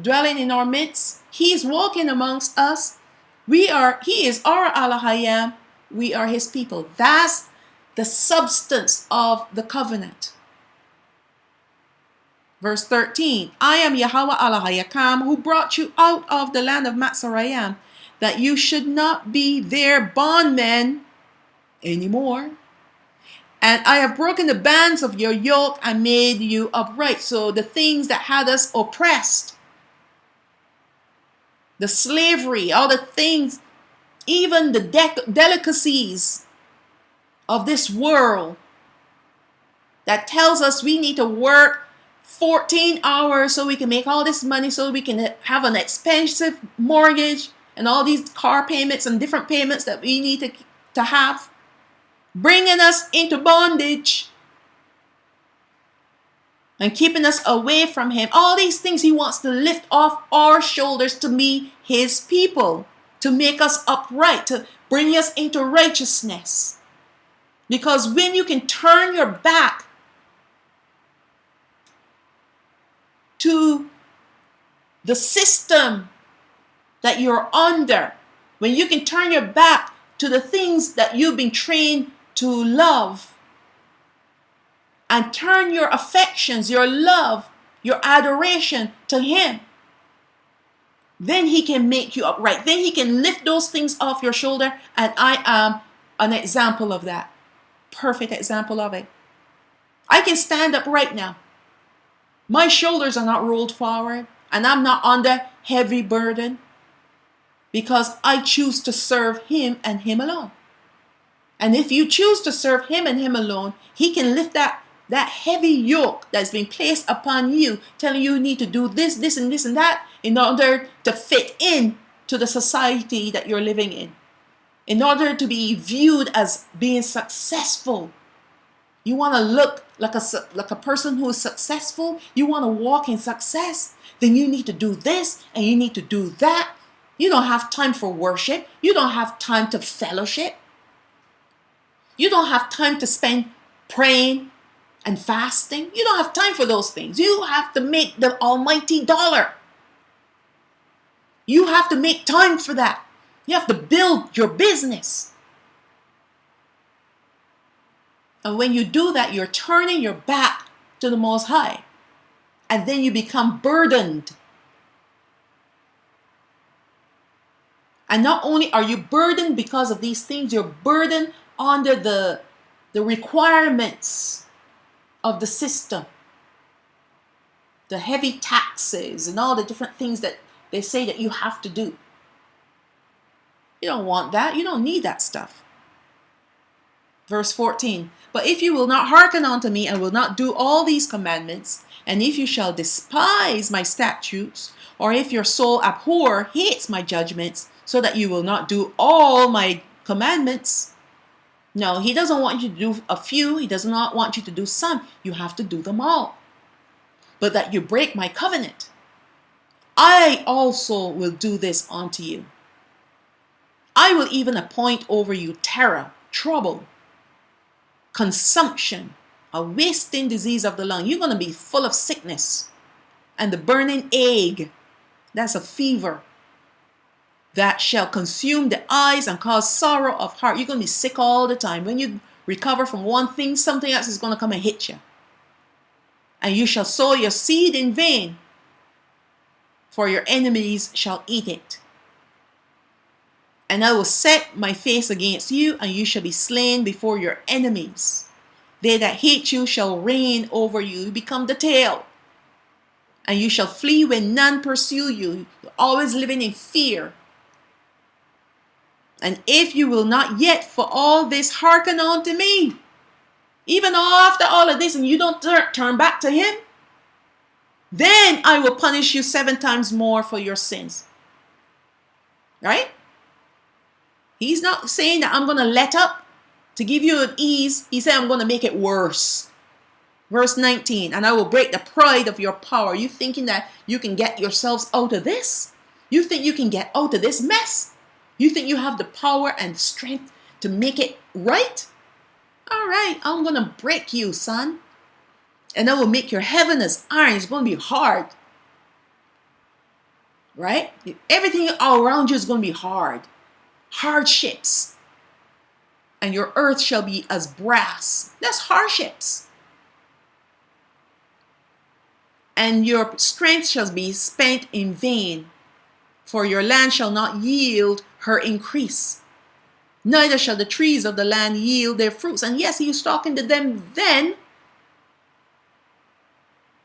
dwelling in our midst. He's walking amongst us. He is our Allahayam. We are his people. That's the substance of the covenant. Verse 13, I am Yahawah Allahayakam, who brought you out of the land of Matzarayim, that you should not be their bondmen anymore. And I have broken the bands of your yoke and made you upright. So the things that had us oppressed, the slavery, all the things, even the delicacies of this world that tells us we need to work 14 hours so we can make all this money, so we can have an expensive mortgage and all these car payments and different payments that we need to have, bringing us into bondage and keeping us away from him. All these things he wants to lift off our shoulders to be his people, to make us upright, to bring us into righteousness. Because when you can turn your back to the system that you're under, when you can turn your back to the things that you've been trained to love, and turn your affections, your love, your adoration to him, then he can make you upright. Then he can lift those things off your shoulder, and I am an example of that. Perfect example of it. I can stand up right now. My shoulders are not rolled forward, and I'm not under heavy burden, because I choose to serve him and him alone. And if you choose to serve him and him alone, he can lift that heavy yoke that's been placed upon you, telling you need to do this, this, and this, and that in order to fit in to the society that you're living in. In order to be viewed as being successful, you want to look like a person who is successful. You want to walk in success. Then you need to do this and you need to do that. You don't have time for worship. You don't have time to fellowship. You don't have time to spend praying and fasting. You don't have time for those things. You have to make the almighty dollar. You have to make time for that. You have to build your business. And when you do that, you're turning your back to the Most High. And then you become burdened. And not only are you burdened because of these things, you're burdened under the requirements of the system. The heavy taxes and all the different things that they say that you have to do. You don't want that. You don't need that stuff. Verse 14. But if you will not hearken unto me and will not do all these commandments, and if you shall despise my statutes, or if your soul abhor, hates my judgments, so that you will not do all my commandments. No, he doesn't want you to do a few. He does not want you to do some. You have to do them all. But that you break my covenant, I also will do this unto you. I will even appoint over you terror, trouble, consumption, a wasting disease of the lung. You're going to be full of sickness. And the burning ague, that's a fever, that shall consume the eyes and cause sorrow of heart. You're going to be sick all the time. When you recover from one thing, something else is going to come and hit you. And you shall sow your seed in vain, for your enemies shall eat it. And I will set my face against you, and you shall be slain before your enemies. They that hate you shall reign over you. You become the tail. And you shall flee when none pursue you. You're always living in fear. And if you will not yet for all this hearken unto me, even after all of this, and you don't turn back to him, then I will punish you 7 times more for your sins. Right? He's not saying that I'm going to let up to give you an ease. He said I'm going to make it worse. Verse 19, and I will break the pride of your power. You thinking that you can get yourselves out of this? You think you can get out of this mess? You think you have the power and strength to make it right? All right, I'm going to break you, son. And I will make your heaven as iron. It's going to be hard. Right? Everything all around you is going to be hard. Hardships. And your earth shall be as brass. That's hardships. And your strength shall be spent in vain, for your land shall not yield her increase, neither shall the trees of the land yield their fruits. And yes, he was talking to them then.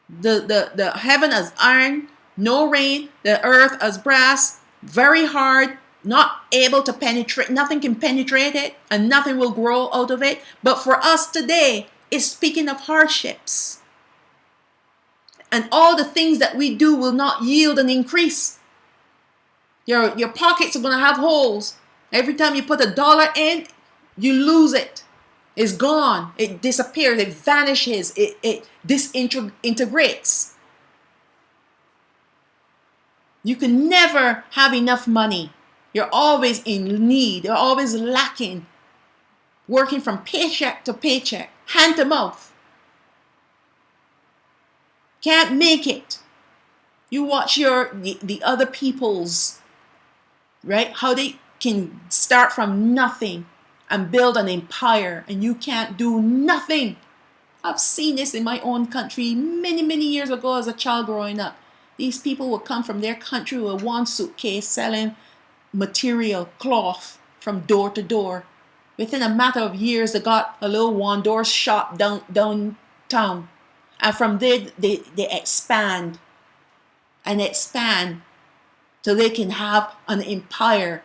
The heaven as iron, no rain, the earth as brass, very hard, not able to penetrate, nothing can penetrate it, and nothing will grow out of it. But for us today, it's speaking of hardships. And all the things that we do will not yield an increase. Your pockets are going to have holes. Every time you put $1 in, you lose it. It's gone. It disappears. It vanishes. It disintegrates. You can never have enough money. You're always in need. You're always lacking. Working from paycheck to paycheck, hand to mouth. Can't make it. You watch the other people's, right? How they can start from nothing and build an empire, and you can't do nothing. I've seen this in my own country many, many years ago as a child growing up. These people would come from their country with one suitcase selling material, cloth, from door to door. Within a matter of years, they got a little one-door shop downtown. And from there, they expand and expand till they can have an empire.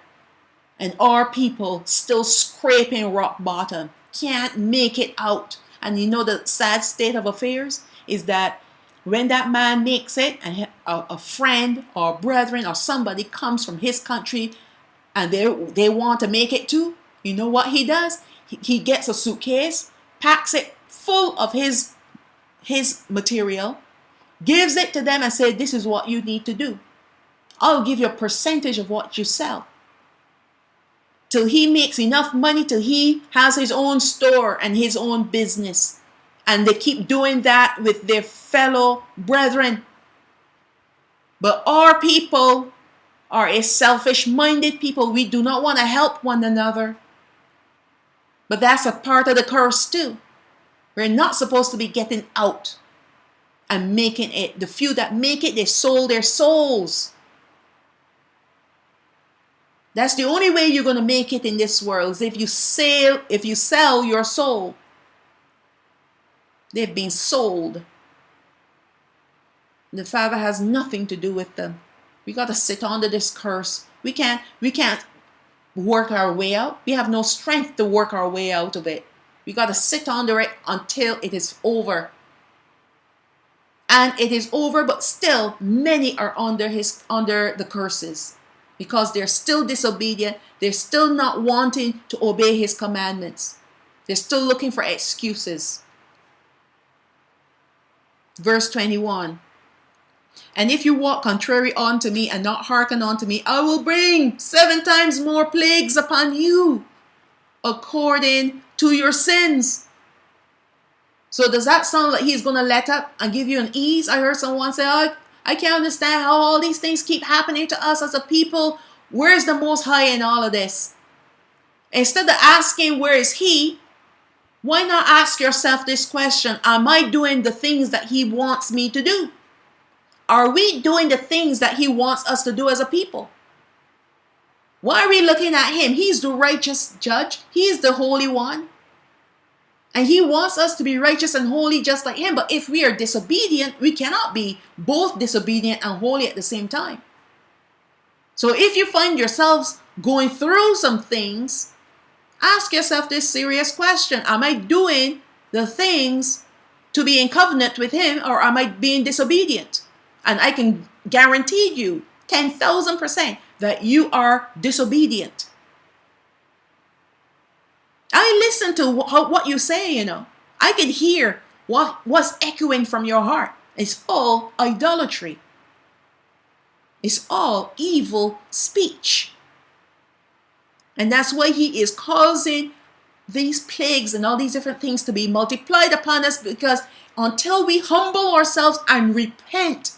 And our people still scraping rock bottom, can't make it out. And you know the sad state of affairs is that when that man makes it, and a friend or brethren or somebody comes from his country and they want to make it too, you know what he does? He gets a suitcase, packs it full of his material, gives it to them and says, this is what you need to do. I'll give you a percentage of what you sell. Till he makes enough money, till he has his own store and his own business. And they keep doing that with their fellow brethren. But our people are a selfish-minded people. We do not want to help one another. But that's a part of the curse too. We're not supposed to be getting out and making it. The few that make it, they sold their souls. That's the only way you're going to make it in this world, is if you sell your soul. They've been sold. The Father has nothing to do with them. We got to sit under this curse. We can't work our way out. We have no strength to work our way out of it. We got to sit under it until it is over. And it is over, but still many are under the curses, because they're still disobedient. They're still not wanting to obey his commandments. They're still looking for excuses. Verse 21. And if you walk contrary unto me and not hearken unto me, I will bring 7 times more plagues upon you, according to your sins. So does that sound like he's going to let up and give you an ease? I heard someone say, oh, I can't understand how all these things keep happening to us as a people. Where's the Most High in all of this? Instead of asking where is he, why not ask yourself this question? Am I doing the things that he wants me to do? Are we doing the things that he wants us to do as a people? Why are we looking at him? He's the righteous judge. He's the Holy One. And he wants us to be righteous and holy just like him. But if we are disobedient, we cannot be both disobedient and holy at the same time. So if you find yourselves going through some things, ask yourself this serious question. Am I doing the things to be in covenant with him, or am I being disobedient? And I can guarantee you 10,000% that you are disobedient. I listen to what you say, I can hear what's echoing from your heart. It's all idolatry. It's all evil speech. And that's why he is causing these plagues and all these different things to be multiplied upon us, because until we humble ourselves and repent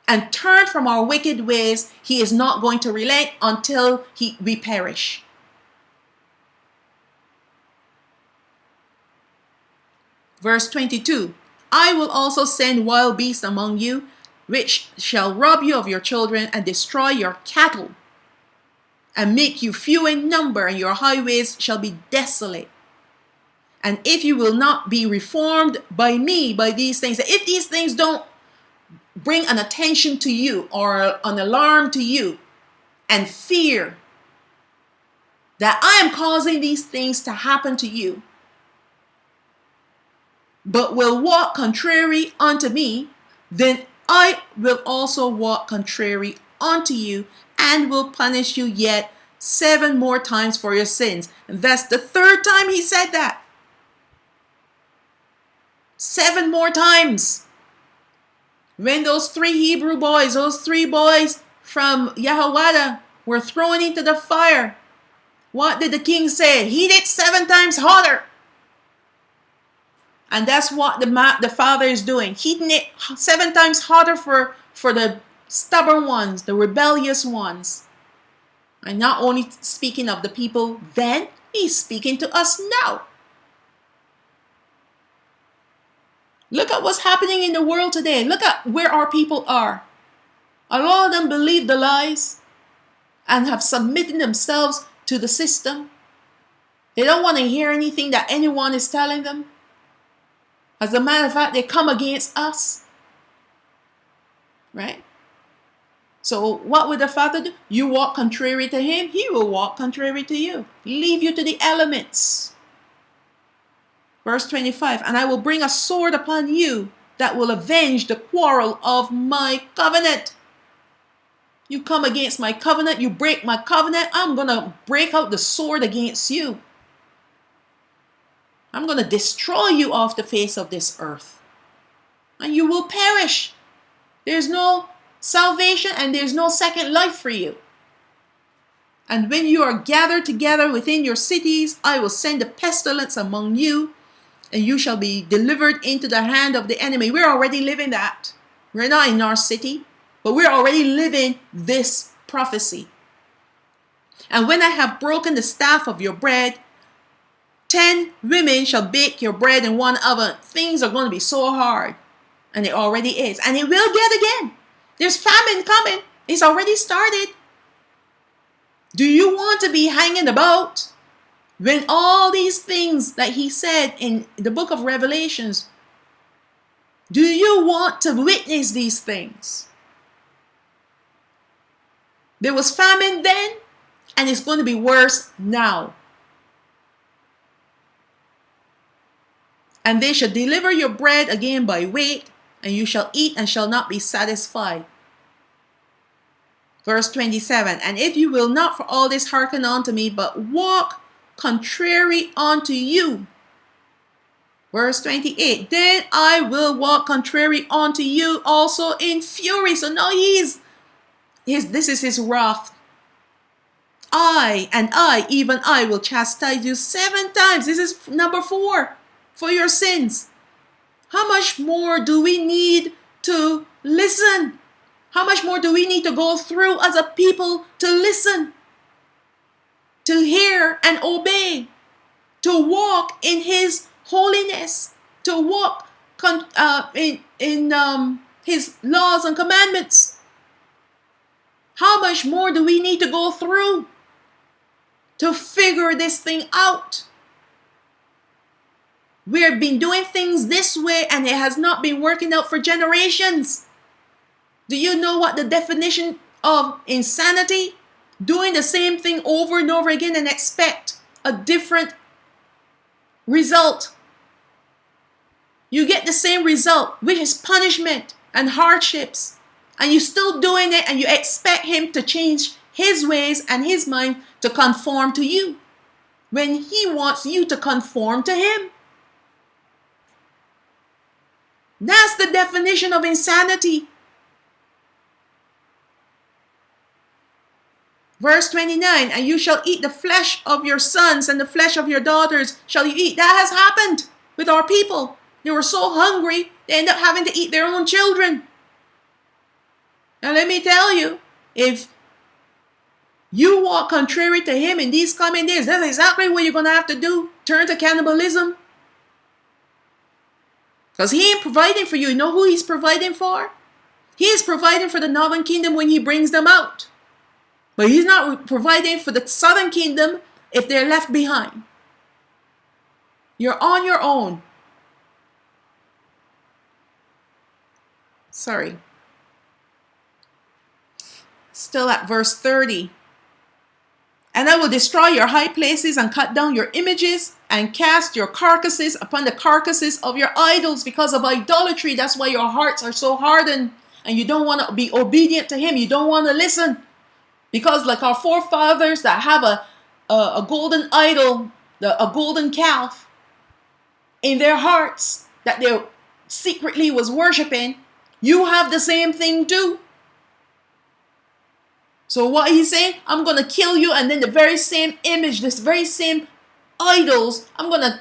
and turn from our wicked ways, he is not going to relent until we perish. Verse 22, I will also send wild beasts among you, which shall rob you of your children and destroy your cattle, and make you few in number, and your highways shall be desolate. And if you will not be reformed by me, by these things, if these things don't bring an attention to you or an alarm to you, and fear that I am causing these things to happen to you, but will walk contrary unto me, then I will also walk contrary unto you, and will punish you yet 7 more times for your sins. And that's the 3rd time he said that. 7 more times. When those 3 Hebrew boys, those 3 boys from Yahawah were thrown into the fire, what did the king say? Heat it 7 times hotter. And that's what the Father is doing. Heating it 7 times hotter for the stubborn ones, the rebellious ones. And not only speaking of the people then, he's speaking to us now. Look at what's happening in the world today. Look at where our people are. A lot of them believe the lies and have submitted themselves to the system. They don't want to hear anything that anyone is telling them. As a matter of fact, they come against us. Right? So what would the Father do? You walk contrary to him, he will walk contrary to you. Leave you to the elements. Verse 25, and I will bring a sword upon you that will avenge the quarrel of my covenant. You come against my covenant, you break my covenant, I'm going to break out the sword against you. I'm going to destroy you off the face of this earth. And you will perish. There's no salvation and there's no second life for you. And when you are gathered together within your cities, I will send a pestilence among you, and you shall be delivered into the hand of the enemy. We're already living that. We're not in our city, but we're already living this prophecy. And when I have broken the staff of your bread, 10 women shall bake your bread in one oven. Things are going to be so hard. And it already is. And it will get again. There's famine coming. It's already started. Do you want to be hanging about when all these things that he said in the book of Revelations, do you want to witness these things? There was famine then, and it's going to be worse now. And they shall deliver your bread again by weight, and you shall eat and shall not be satisfied. Verse 27, and if you will not for all this hearken unto me, but walk contrary unto you. Verse 28, then I will walk contrary unto you also in fury. So now this is his wrath. Even I will chastise you 7 times. This is number 4 for your sins. How much more do we need to listen? How much more do we need to go through as a people to listen, to hear and obey, to walk in his holiness, to walk in his laws and commandments? How much more do we need to go through to figure this thing out? We've been doing things this way and it has not been working out for generations. Do you know what the definition of insanity? Doing the same thing over and over again and expect a different result. You get the same result, which is punishment and hardships. And you're still doing it and you expect him to change his ways and his mind to conform to you, when he wants you to conform to him. That's the definition of insanity. Verse 29, and you shall eat the flesh of your sons and the flesh of your daughters shall you eat. That has happened with our people. They were so hungry, they end up having to eat their own children. Now let me tell you, if you walk contrary to him in these coming days, that's exactly what you're going to have to do. Turn to cannibalism. Because he ain't providing for you. You know who he's providing for? He is providing for the northern kingdom when he brings them out. But he's not providing for the southern kingdom if they're left behind. You're on your own. Sorry. Still at verse 30. And I will destroy your high places and cut down your images and cast your carcasses upon the carcasses of your idols because of idolatry. That's why your hearts are so hardened and you don't want to be obedient to him. You don't want to listen. Because like our forefathers that have a golden idol, a golden calf in their hearts that they secretly was worshiping, you have the same thing too. So what he's saying, I'm going to kill you, and then the very same image, this very same idols, I'm going to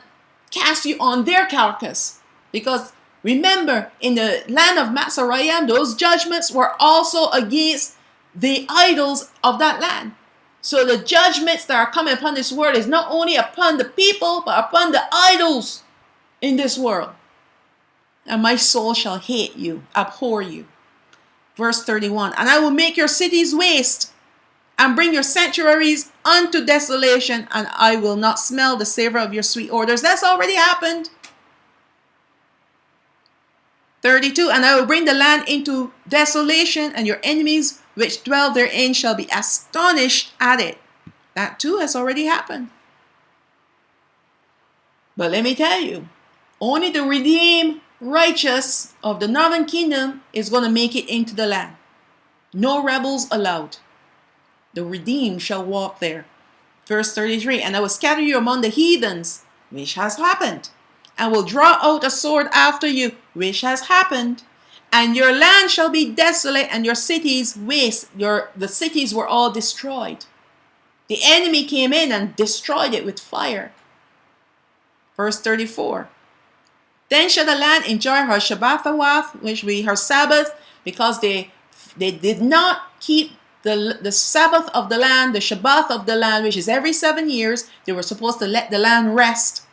cast you on their carcass. Because remember, in the land of Matzorayim, those judgments were also against the idols of that land. So the judgments that are coming upon this world is not only upon the people, but upon the idols in this world. And my soul shall hate you, abhor you. Verse 31, and I will make your cities waste and bring your sanctuaries unto desolation, and I will not smell the savor of your sweet odors. That's already happened. 32, and I will bring the land into desolation, and your enemies which dwell therein shall be astonished at it. That too has already happened. But let me tell you, only the redeemed righteous of the northern kingdom is going to make it into the land. No rebels allowed. The redeemed shall walk there. Verse 33, and I will scatter you among the heathens, which has happened, and will draw out a sword after you, which has happened. And your land shall be desolate, and your cities waste. The cities were all destroyed. The enemy came in and destroyed it with fire. Verse 34, then shall the land enjoy her Shabbathawath, which will be her Sabbath, because they did not keep the Sabbath of the land, the Shabbat of the land, which is every 7 years. They were supposed to let the land rest.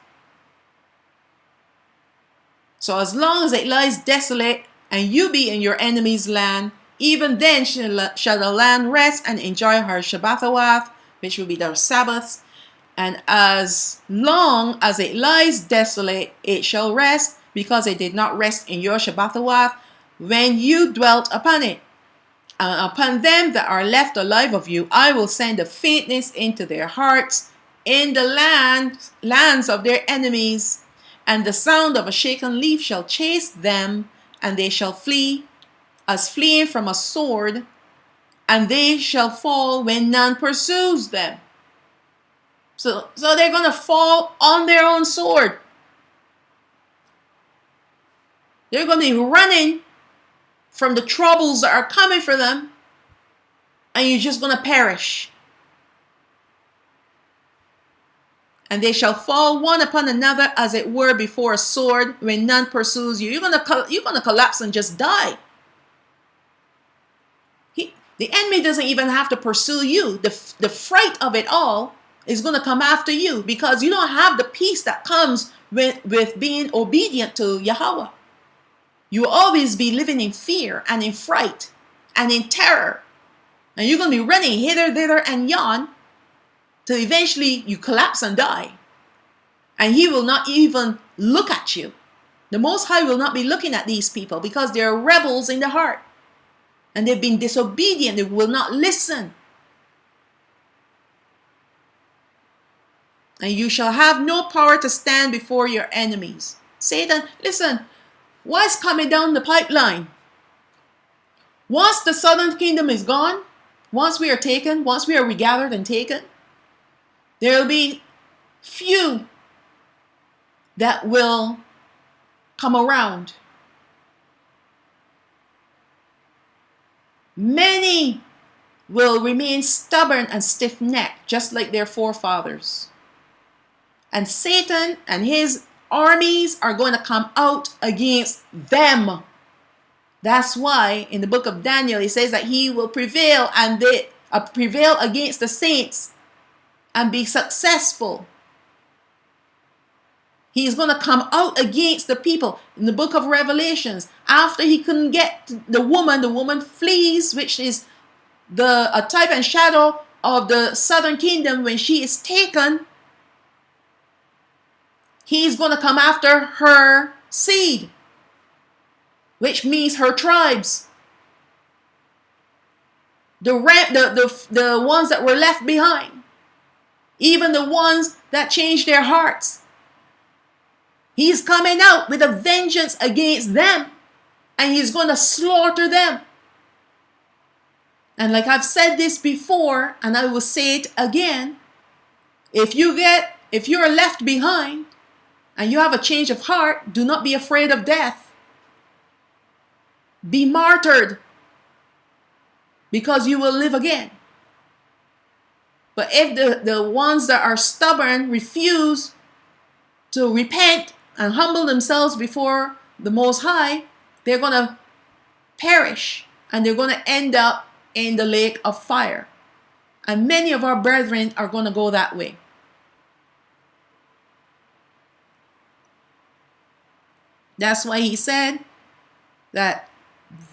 So as long as it lies desolate, and you be in your enemy's land, even then shall the land rest and enjoy her Shabbathawath, which will be their Sabbaths. And as long as it lies desolate, it shall rest, because it did not rest in your Shabbathawath when you dwelt upon it. And upon them that are left alive of you, I will send a faintness into their hearts in the lands of their enemies, and the sound of a shaken leaf shall chase them, and they shall flee as fleeing from a sword, and they shall fall when none pursues them. So they're going to fall on their own sword. They're going to be running from the troubles that are coming for them, and you're just going to perish. And they shall fall one upon another, as it were before a sword, when none pursues you. You're going to collapse and just die. The enemy doesn't even have to pursue you. The fright of it all is going to come after you, because you don't have the peace that comes with being obedient to Yahawah. You will always be living in fear and in fright and in terror. And you're going to be running hither, thither, and yon, till eventually you collapse and die. And he will not even look at you. The Most High will not be looking at these people, because they are rebels in the heart. And they've been disobedient. They will not listen. And you shall have no power to stand before your enemies. Satan, listen, what's coming down the pipeline? Once the southern kingdom is gone, once we are taken, once we are regathered and taken, there will be few that will come around. Many will remain stubborn and stiff-necked, just like their forefathers. And Satan and his armies are going to come out against them. That's why in the book of Daniel it says that he will prevail, and they prevail against the saints and be successful. He's going to come out against the people. In the book of Revelations, after he couldn't get the woman flees, which is a type and shadow of the southern kingdom. When she is taken, he's going to come after her seed, which means her tribes. The ones that were left behind, even the ones that changed their hearts. He's coming out with a vengeance against them, and he's going to slaughter them. And like I've said this before, and I will say it again, if you're left behind and you have a change of heart, do not be afraid of death. Be martyred, because you will live again. But if the ones that are stubborn refuse to repent and humble themselves before the Most High, they're going to perish, and they're going to end up in the lake of fire. And many of our brethren are going to go that way. That's why he said that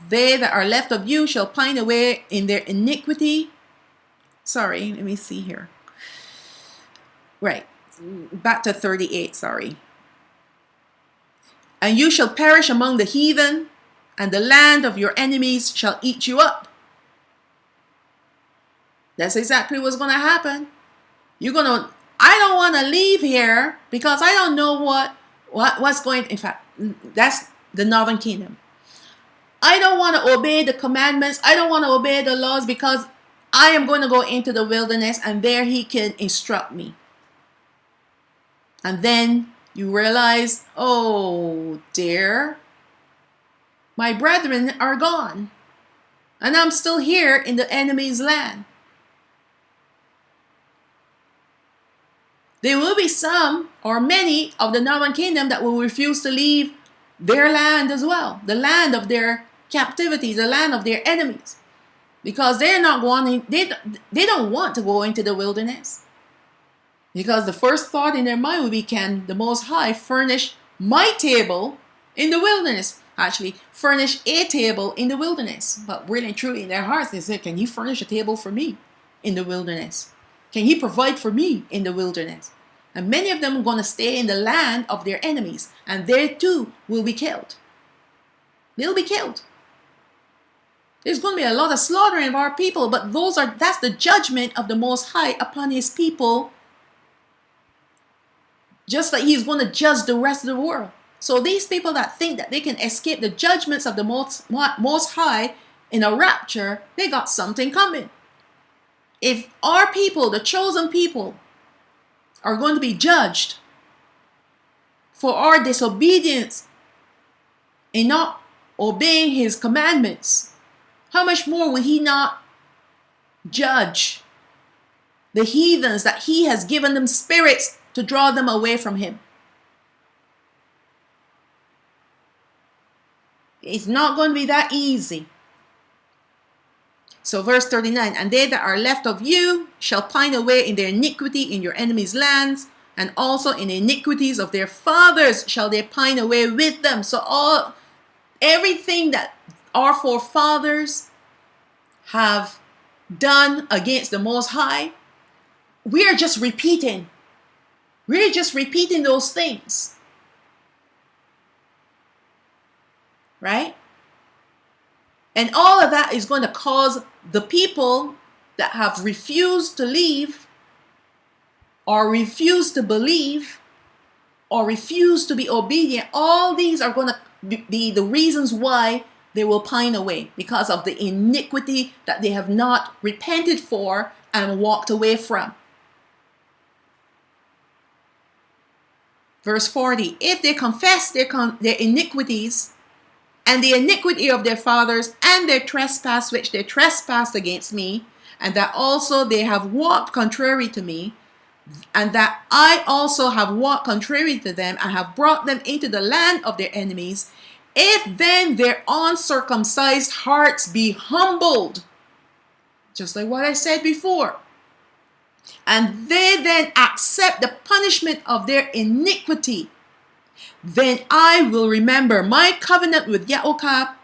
they that are left of you shall pine away in their iniquity. Sorry, let me see here. Right, back to 38, sorry. And you shall perish among the heathen, and the land of your enemies shall eat you up. That's exactly what's going to happen. I don't want to leave here, because I don't know what's going. In fact, that's the northern kingdom. I don't want to obey the commandments. I don't want to obey the laws because I am going to go into the wilderness and there he can instruct me. And then you realize, oh dear, my brethren are gone. And I'm still here in the enemy's land. There will be some or many of the northern kingdom that will refuse to leave their land as well. The land of their captivity, the land of their enemies. Because they're not wanting, they don't want to go into the wilderness. Because the first thought in their mind would be, can the Most High furnish my table in the wilderness? Actually, furnish a table in the wilderness. But really and truly in their hearts, they say, can he furnish a table for me in the wilderness? Can he provide for me in the wilderness? And many of them are going to stay in the land of their enemies. And they too will be killed. They'll be killed. There's going to be a lot of slaughtering of our people. But that's the judgment of the Most High upon his people. Just like he's going to judge the rest of the world. So these people that think that they can escape the judgments of the Most High in a rapture, they got something coming. If our people, the chosen people, are going to be judged for our disobedience in not obeying his commandments, how much more will he not judge the heathens that he has given them spirits to draw them away from him? It's not going to be that easy. So verse 39, and they that are left of you shall pine away in their iniquity in your enemies' lands, and also in the iniquities of their fathers shall they pine away with them. So everything that our forefathers have done against the Most High, we are just repeating. We're just repeating those things. Right? And all of that is going to cause the people that have refused to leave, or refused to believe, or refused to be obedient. All these are going to be the reasons why they will pine away, because of the iniquity that they have not repented for and walked away from. Verse 40, if they confess their iniquities, and the iniquity of their fathers, and their trespass which they trespassed against me, and that also they have walked contrary to me, and that I also have walked contrary to them, and have brought them into the land of their enemies, if then their uncircumcised hearts be humbled, just like what I said before, and they then accept the punishment of their iniquity, then I will remember my covenant with Yahawah,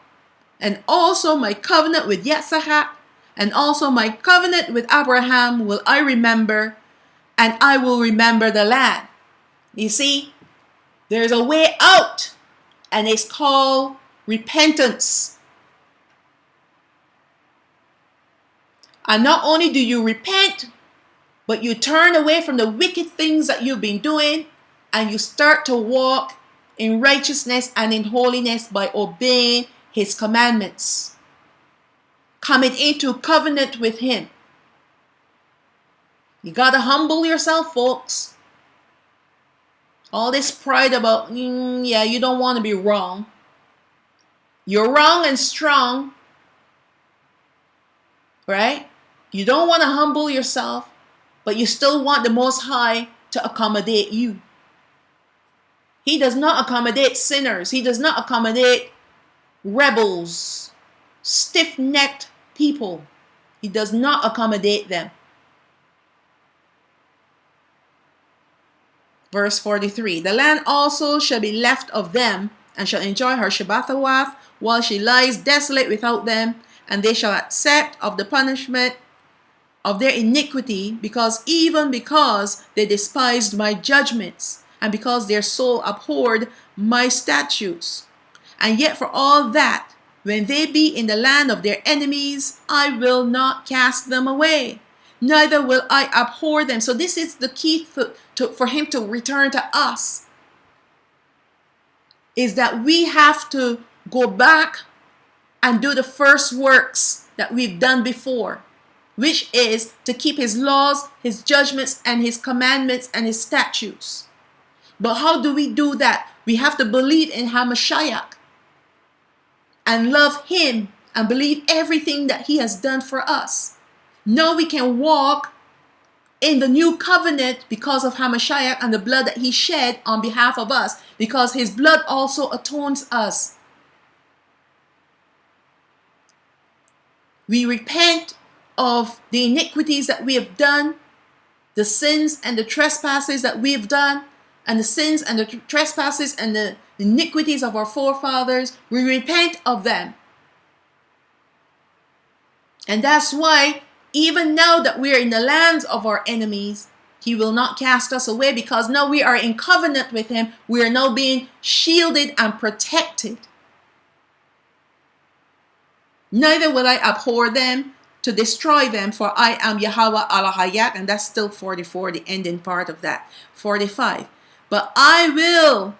and also my covenant with Yitzhak, and also my covenant with Abraham will I remember, and I will remember the land. You see, there's a way out, and it's called repentance. And not only do you repent, but you turn away from the wicked things that you've been doing, and you start to walk in righteousness and in holiness by obeying his commandments, coming into covenant with him. You got to humble yourself, folks. All this pride about, yeah, you don't want to be wrong. You're wrong and strong, right? You don't want to humble yourself, but you still want the Most High to accommodate you. He does not accommodate sinners. He does not accommodate rebels, stiff-necked people. He does not accommodate them. Verse 43, the land also shall be left of them, and shall enjoy her Shabbathawath, while she lies desolate without them, and they shall accept of the punishment of their iniquity, because they despised my judgments, and because their soul abhorred my statutes. And yet for all that, when they be in the land of their enemies, I will not cast them away, neither will I abhor them. So this is the key for him to return to us, is that we have to go back and do the first works that we've done before, which is to keep his laws, his judgments, and his commandments and his statutes. But how do we do that? We have to believe in Hamashiach and love him and believe everything that he has done for us. Now we can walk in the new covenant because of Hamashiach and the blood that he shed on behalf of us, because his blood also atones us. We repent of the iniquities that we have done, the sins and the trespasses that we have done, and the sins and the trespasses and the iniquities of our forefathers. We repent of them. And that's why even now that we are in the lands of our enemies, he will not cast us away, because now we are in covenant with him. We are now being shielded and protected. Neither will I abhor them to destroy them, for I am Yahawah Alahayat, and that's still 44, the ending part of that. 45. But I will,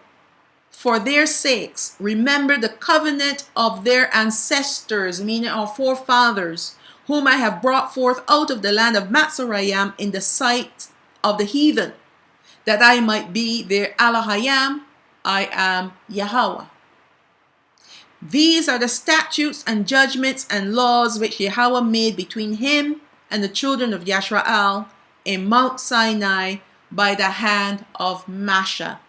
for their sakes, remember the covenant of their ancestors, meaning our forefathers, whom I have brought forth out of the land of Matzorayim in the sight of the heathen, that I might be their Alahayam. I am Yahawah. These are the statutes and judgments and laws which Yahawah made between him and the children of Yashrael in Mount Sinai by the hand of Masha.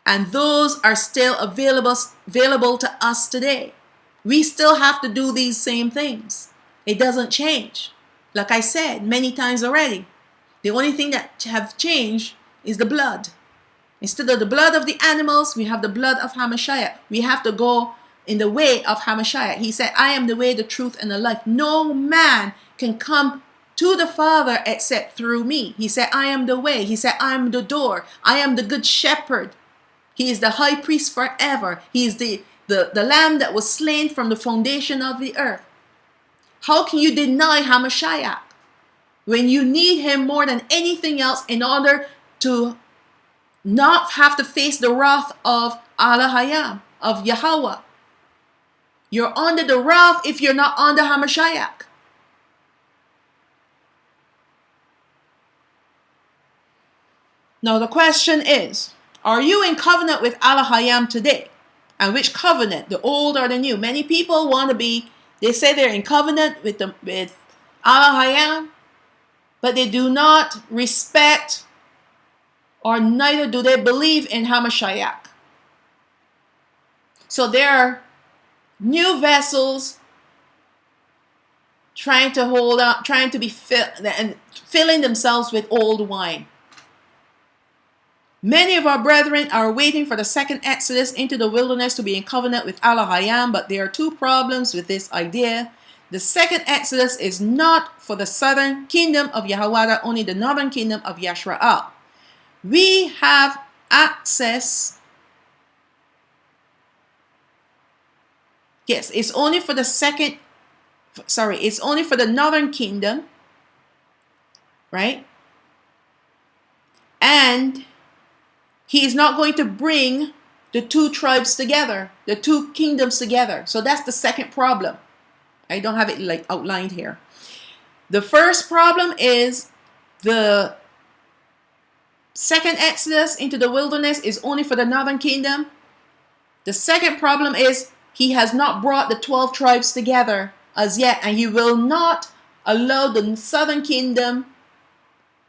And those are still available to us today. We still have to do these same things. It doesn't change. Like I said many times already, the only thing that have changed is the blood. Instead of the blood of the animals, we have the blood of Hamashiach. We have to go in the way of Hamashiach. He said, I am the way, the truth, and the life. No man can come to the Father except through me. He said, I am the way. He said, I am the door. I am the good shepherd. He is the high priest forever. He is the lamb that was slain from the foundation of the earth. How can you deny Hamashiach when you need him more than anything else in order to not have to face the wrath of Alahayam, of Yahawah? You're under the wrath if you're not under Hamashiach. Now the question is, are you in covenant with Alahayam today? And which covenant, the old or the new? Many people want to be, they say they're in covenant with Alahayam, but they do not respect, or neither do they believe in Hamashiach. So there are new vessels trying to hold up, trying to be filling themselves with old wine. Many of our brethren are waiting for the second exodus into the wilderness to be in covenant with Alahayam, but there are two problems with this idea. The second exodus is not for the southern kingdom of Yahawah, only the northern kingdom of Yashrael. We have access. Yes, it's only for the it's only for the northern kingdom, right? And he is not going to bring the two tribes together, the two kingdoms together. So that's the second problem. I don't have it like outlined here. The first problem is the second exodus into the wilderness is only for the northern kingdom. The second problem is he has not brought the 12 tribes together as yet, and he will not allow the southern kingdom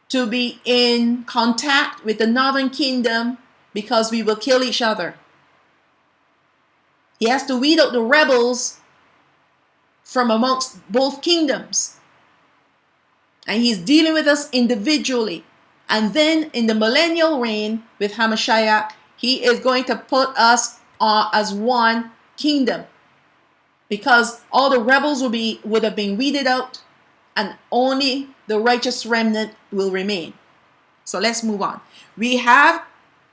to be in contact with the northern kingdom, because we will kill each other. He has to weed out the rebels from amongst both kingdoms. And he's dealing with us individually. And then in the millennial reign with Hamashiach, he is going to put us as one kingdom, because all the rebels would have been weeded out, and only the righteous remnant will remain. So let's move on. We have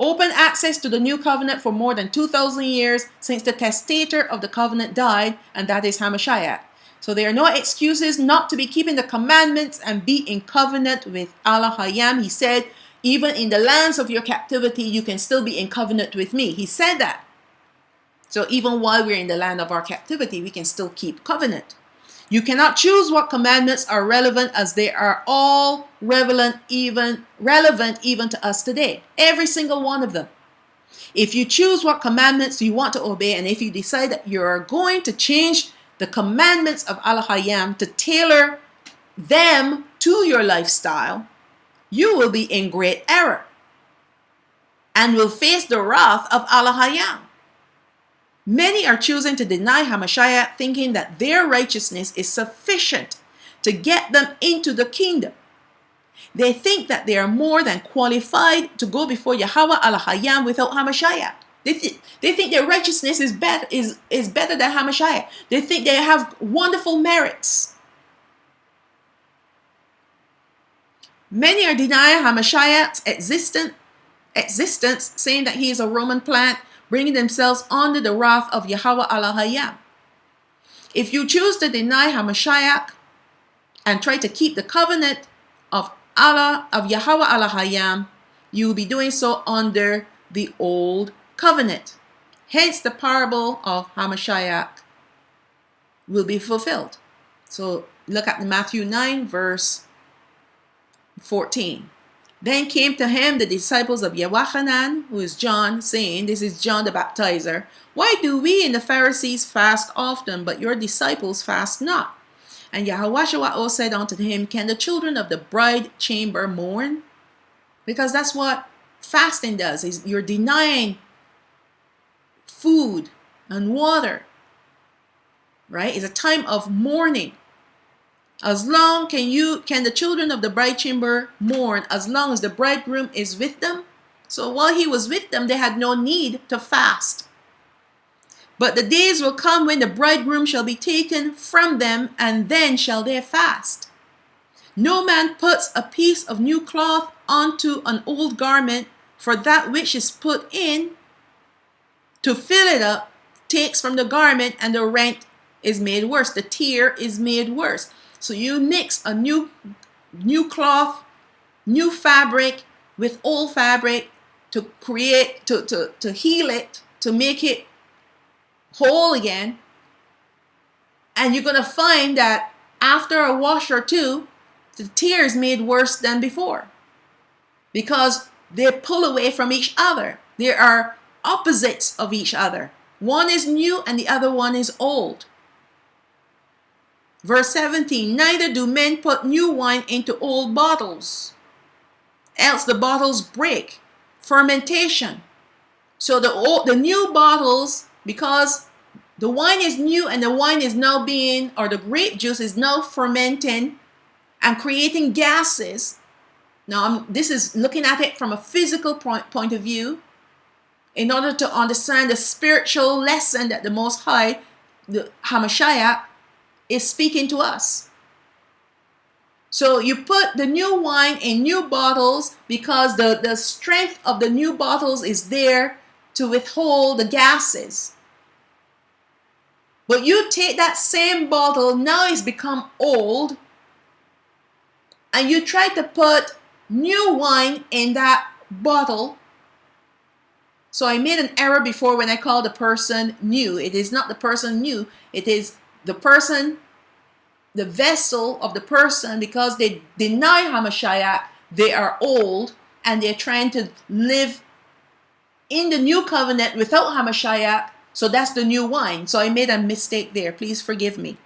open access to the new covenant for more than 2,000 years since the testator of the covenant died, and that is Hamashiach. So there are no excuses not to be keeping the commandments and be in covenant with Alahayam. He said, even in the lands of your captivity, you can still be in covenant with me. He said that. So even while we're in the land of our captivity, we can still keep covenant. You cannot choose what commandments are relevant, as they are all relevant even to us today. Every single one of them. If you choose what commandments you want to obey, and if you decide that you're going to change the commandments of Yahawah to tailor them to your lifestyle, you will be in great error and will face the wrath of Yahawah. Many are choosing to deny Hamashiach, thinking that their righteousness is sufficient to get them into the kingdom. They think that they are more than qualified to go before Yahawah without Hamashiach. They think their righteousness is better than Hamashiach. They think they have wonderful merits. Many are denying Hamashiach's existence, saying that he is a Roman plant, bringing themselves under the wrath of Yahawah. If you choose to deny Hamashiach and try to keep the covenant of Yahawah, you will be doing so under the old covenant. Hence the parable of Hamashiach will be fulfilled. So look at Matthew 9 verse 14. Then came to him the disciples of Yahawah, who is John, saying, this is John the Baptizer, why do we and the Pharisees fast often, but your disciples fast not? And Yahawah said unto him, can the children of the bride chamber mourn? Because that's what fasting does, is you're denying food and water, right? It's a time of mourning. As long can the children of the bride chamber mourn, as long as the bridegroom is with them? So while he was with them, they had no need to fast. But the days will come when the bridegroom shall be taken from them, and then shall they fast. No man puts a piece of new cloth onto an old garment, for that which is put in to fill it up takes from the garment, and the rent is made worse. The tear is made worse. So you mix a new cloth, new fabric with old fabric to create, to heal it, to make it whole again. And you're going to find that after a wash or two, the tear is made worse than before, because they pull away from each other. They are opposites of each other. One is new and the other one is old. Verse 17, neither do men put new wine into old bottles, else the bottles break. Fermentation. So the new bottles, because the wine is new and the wine is now or the grape juice is now fermenting and creating gases. Now, this is looking at it from a physical point of view, in order to understand the spiritual lesson that the Most High, the Hamashiach, is speaking to us. So you put the new wine in new bottles because the strength of the new bottles is there to withhold the gases. But you take that same bottle, now it's become old, and you try to put new wine in that bottle. So I made an error before when I called the person new. It is not the person new. It is the person, the vessel of the person, because they deny Hamashiach, they are old, and they're trying to live in the new covenant without Hamashiach. So that's the new wine. So I made a mistake there. Please forgive me.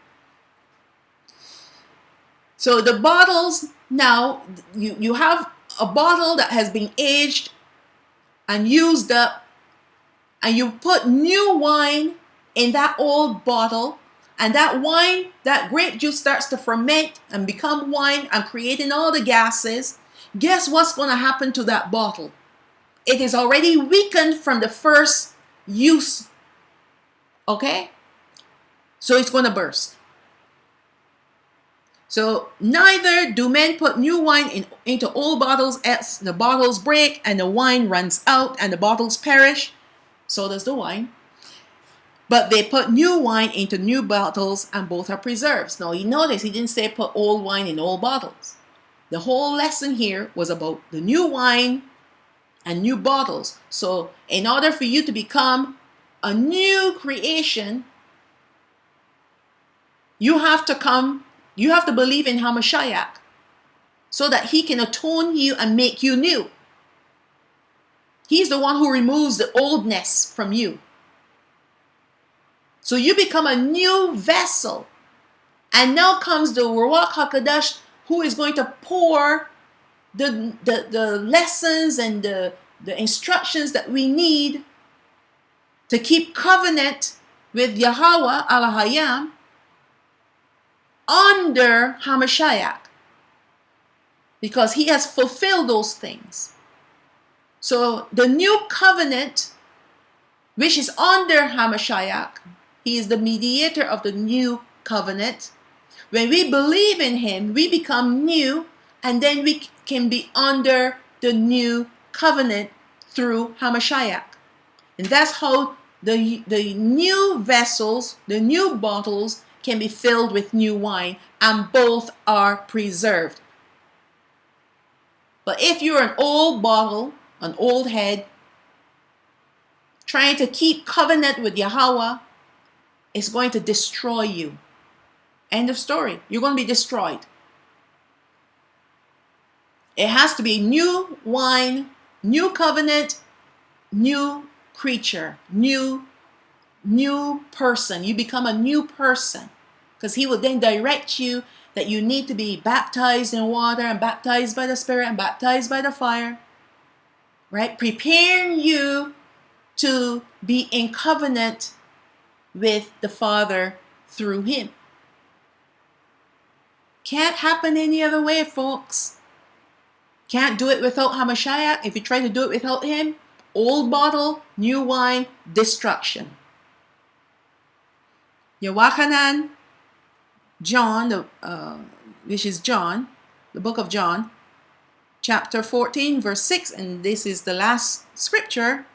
So the bottles, now you have a bottle that has been aged and used up, and you put new wine in that old bottle, and that wine, that grape juice starts to ferment and become wine and creating all the gases. Guess what's going to happen to that bottle? It is already weakened from the first use. Okay? So it's going to burst. So neither do men put new wine into old bottles, else the bottles break and the wine runs out and the bottles perish. So does the wine. But they put new wine into new bottles, and both are preserved. Now you notice he didn't say put old wine in old bottles. The whole lesson here was about the new wine and new bottles. So in order for you to become a new creation, you have to believe in Hamashiach so that he can atone you and make you new. He's the one who removes the oldness from you. So you become a new vessel. And now comes the Ruach HaKodesh, who is going to pour the lessons and the instructions that we need to keep covenant with Yahawah Al-Hayam under Hamashiach, because he has fulfilled those things. So the new covenant, which is under Hamashiach, he is the mediator of the new covenant. When we believe in him, we become new, and then we can be under the new covenant through Hamashiach. And that's how the new vessels, the new bottles, can be filled with new wine, and both are preserved. But if you're an old bottle, an old head, trying to keep covenant with Yahawah, it's going to destroy you. End of story. You're going to be destroyed. It has to be new wine, new covenant, new creature, new person. You become a new person, because he will then direct you that you need to be baptized in water and baptized by the Spirit and baptized by the fire, right? Preparing you to be in covenant with the Father through him. Can't happen any other way, folks. Can't do it without Hamashiach. If you try to do it without him, old bottle, new wine, destruction. Yochanan, John, which is John, the book of John, chapter 14, verse 6, and this is the last scripture.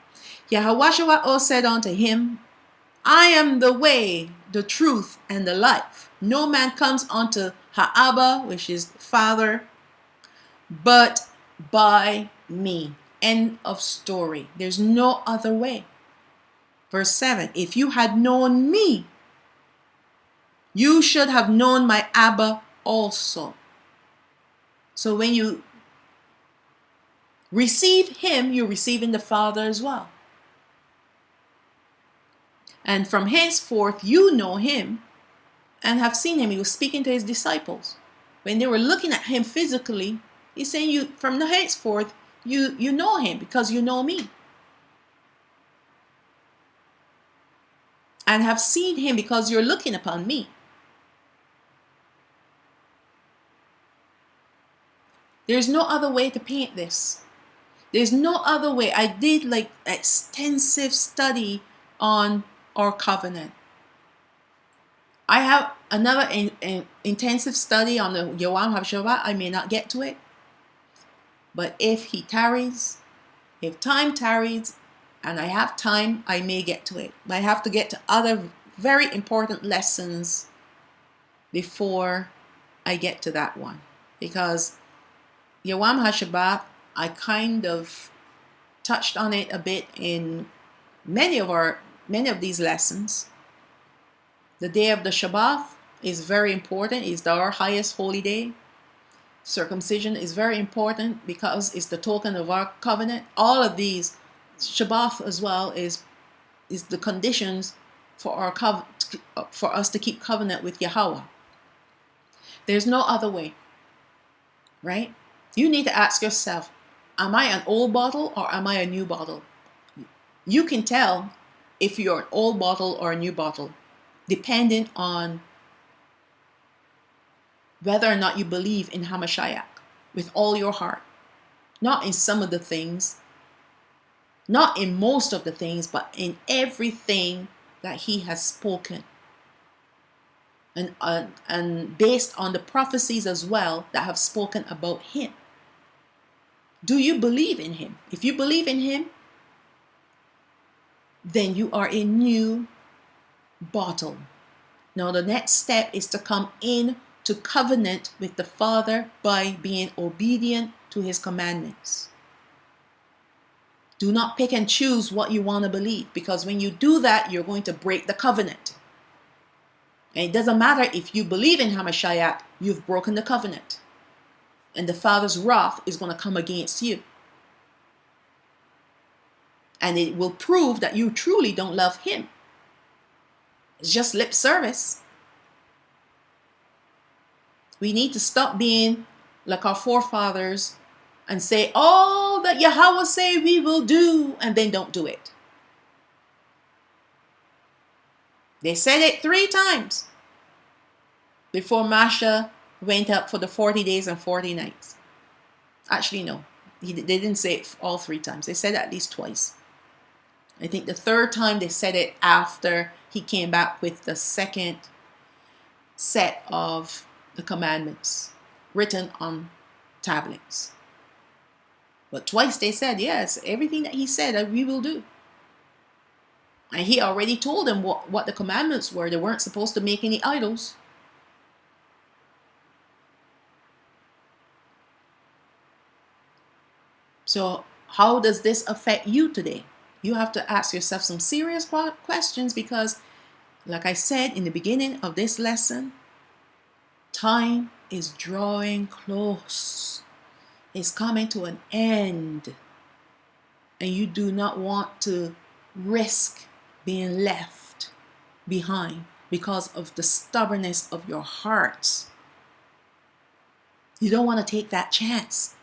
Yahawah said unto him, I am the way, the truth, and the life. No man comes unto Ha'abba, which is the Father, but by me. End of story. There's no other way. Verse 7, if you had known me, you should have known my Abba also. So when you receive him, you're receiving the Father as well. And from henceforth you know him and have seen him. He was speaking to his disciples. When they were looking at him physically, he's saying, you from the henceforth you know him because you know me. And have seen him because you're looking upon me. There's no other way to paint this. There's no other way. I did like extensive study on our covenant. I have another intensive study on the Yom HaShabbat. I may not get to it. But if he tarries, if time tarries, and I have time, I may get to it. But I have to get to other very important lessons before I get to that one. Because Yom HaShabbat, I kind of touched on it a bit in many of these lessons. The day of the Shabbat is very important. It's our highest holy day. Circumcision is very important because it's the token of our covenant. All of these, Shabbat as well, is the conditions for for us to keep covenant with Yahawah. There's no other way, right? You need to ask yourself, am I an old bottle or am I a new bottle? You can tell if you're an old bottle or a new bottle, dependent on whether or not you believe in Hamashiach with all your heart. Not in some of the things, not in most of the things, but in everything that he has spoken. And based on the prophecies as well that have spoken about him. Do you believe in him? If you believe in him, then you are a new bottle. Now the next step is to come in to covenant with the Father by being obedient to his commandments. Do not pick and choose what you want to believe, because when you do that, you're going to break the covenant. And it doesn't matter if you believe in Hamashiach, you've broken the covenant. And the Father's wrath is going to come against you. And it will prove that you truly don't love him. It's just lip service. We need to stop being like our forefathers and say all that Yahawah say we will do, and then don't do it. They said it 3 times before Masha went up for the 40 days and 40 nights. Actually, no. They didn't say it all 3 times. They said it at least twice. I think the 3rd time they said it after he came back with the 2nd set of the commandments written on tablets. But twice they said, yes, everything that he said that we will do. And he already told them what the commandments were. They weren't supposed to make any idols. So how does this affect you today? You have to ask yourself some serious questions, because like I said in the beginning of this lesson, time is drawing close. It's coming to an end. And you do not want to risk being left behind because of the stubbornness of your hearts. You don't want to take that chance.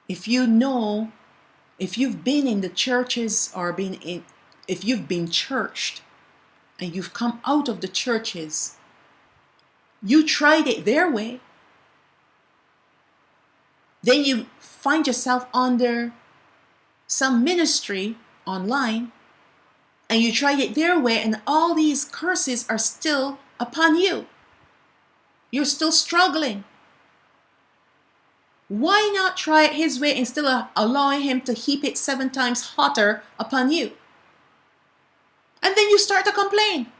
If you know, if you've been in the churches or if you've been churched and you've come out of the churches, you tried it their way. Then you find yourself under some ministry online and you tried it their way, and all these curses are still upon you. You're still struggling. Why not try it his way instead of allowing him to heap it 7 times hotter upon you? And then you start to complain.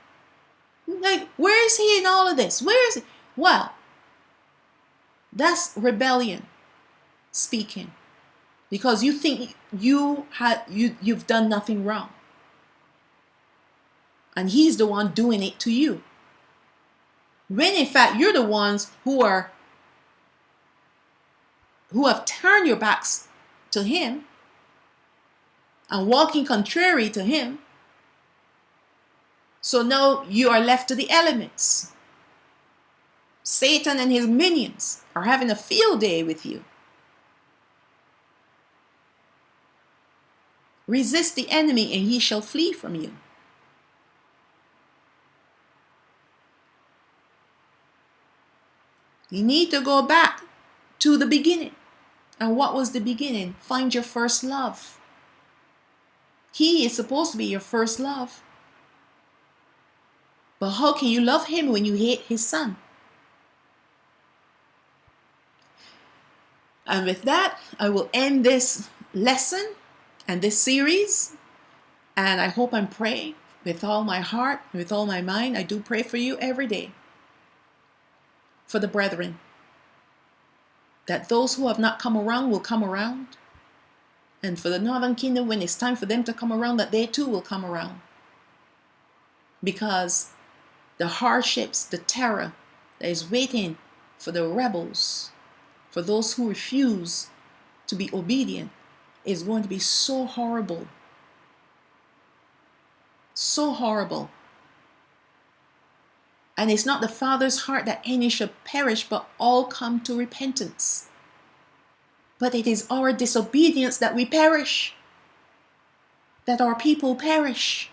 Like, where is he in all of this? Where is he? Well, that's rebellion speaking, because you think you've done nothing wrong, and he's the one doing it to you, when in fact you're the ones who have turned your backs to him and walking contrary to him. So now you are left to the elements. Satan and his minions are having a field day with you. Resist the enemy and he shall flee from you. You need to go back to the beginning. And what was the beginning? Find your first love. He is supposed to be your first love. But how can you love him when you hate his son? And with that, I will end this lesson and this series. And I hope and pray with all my heart, with all my mind. I do pray for you every day, for the brethren, that those who have not come around will come around. And for the Northern Kingdom, when it's time for them to come around, that they too will come around. Because the hardships, the terror that is waiting for the rebels, for those who refuse to be obedient, is going to be so horrible. So horrible. And it's not the Father's heart that any should perish, but all come to repentance. But it is our disobedience that we perish, that our people perish.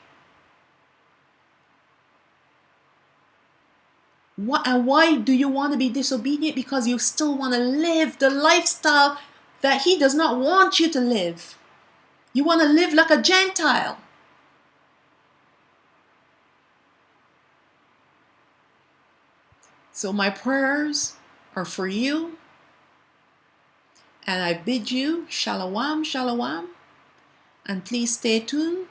And why do you want to be disobedient? Because you still want to live the lifestyle that he does not want you to live. You want to live like a Gentile. So my prayers are for you. And I bid you Shalawam, Shalawam. And please stay tuned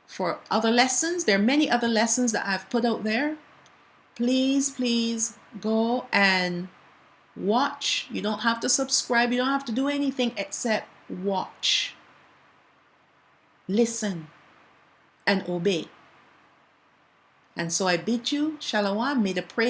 for other lessons. There are many other lessons that I've put out there. Please go and Watch. You don't have to subscribe. You don't have to do anything except watch, listen, and obey. And so I bid you, Shalawam, may the praise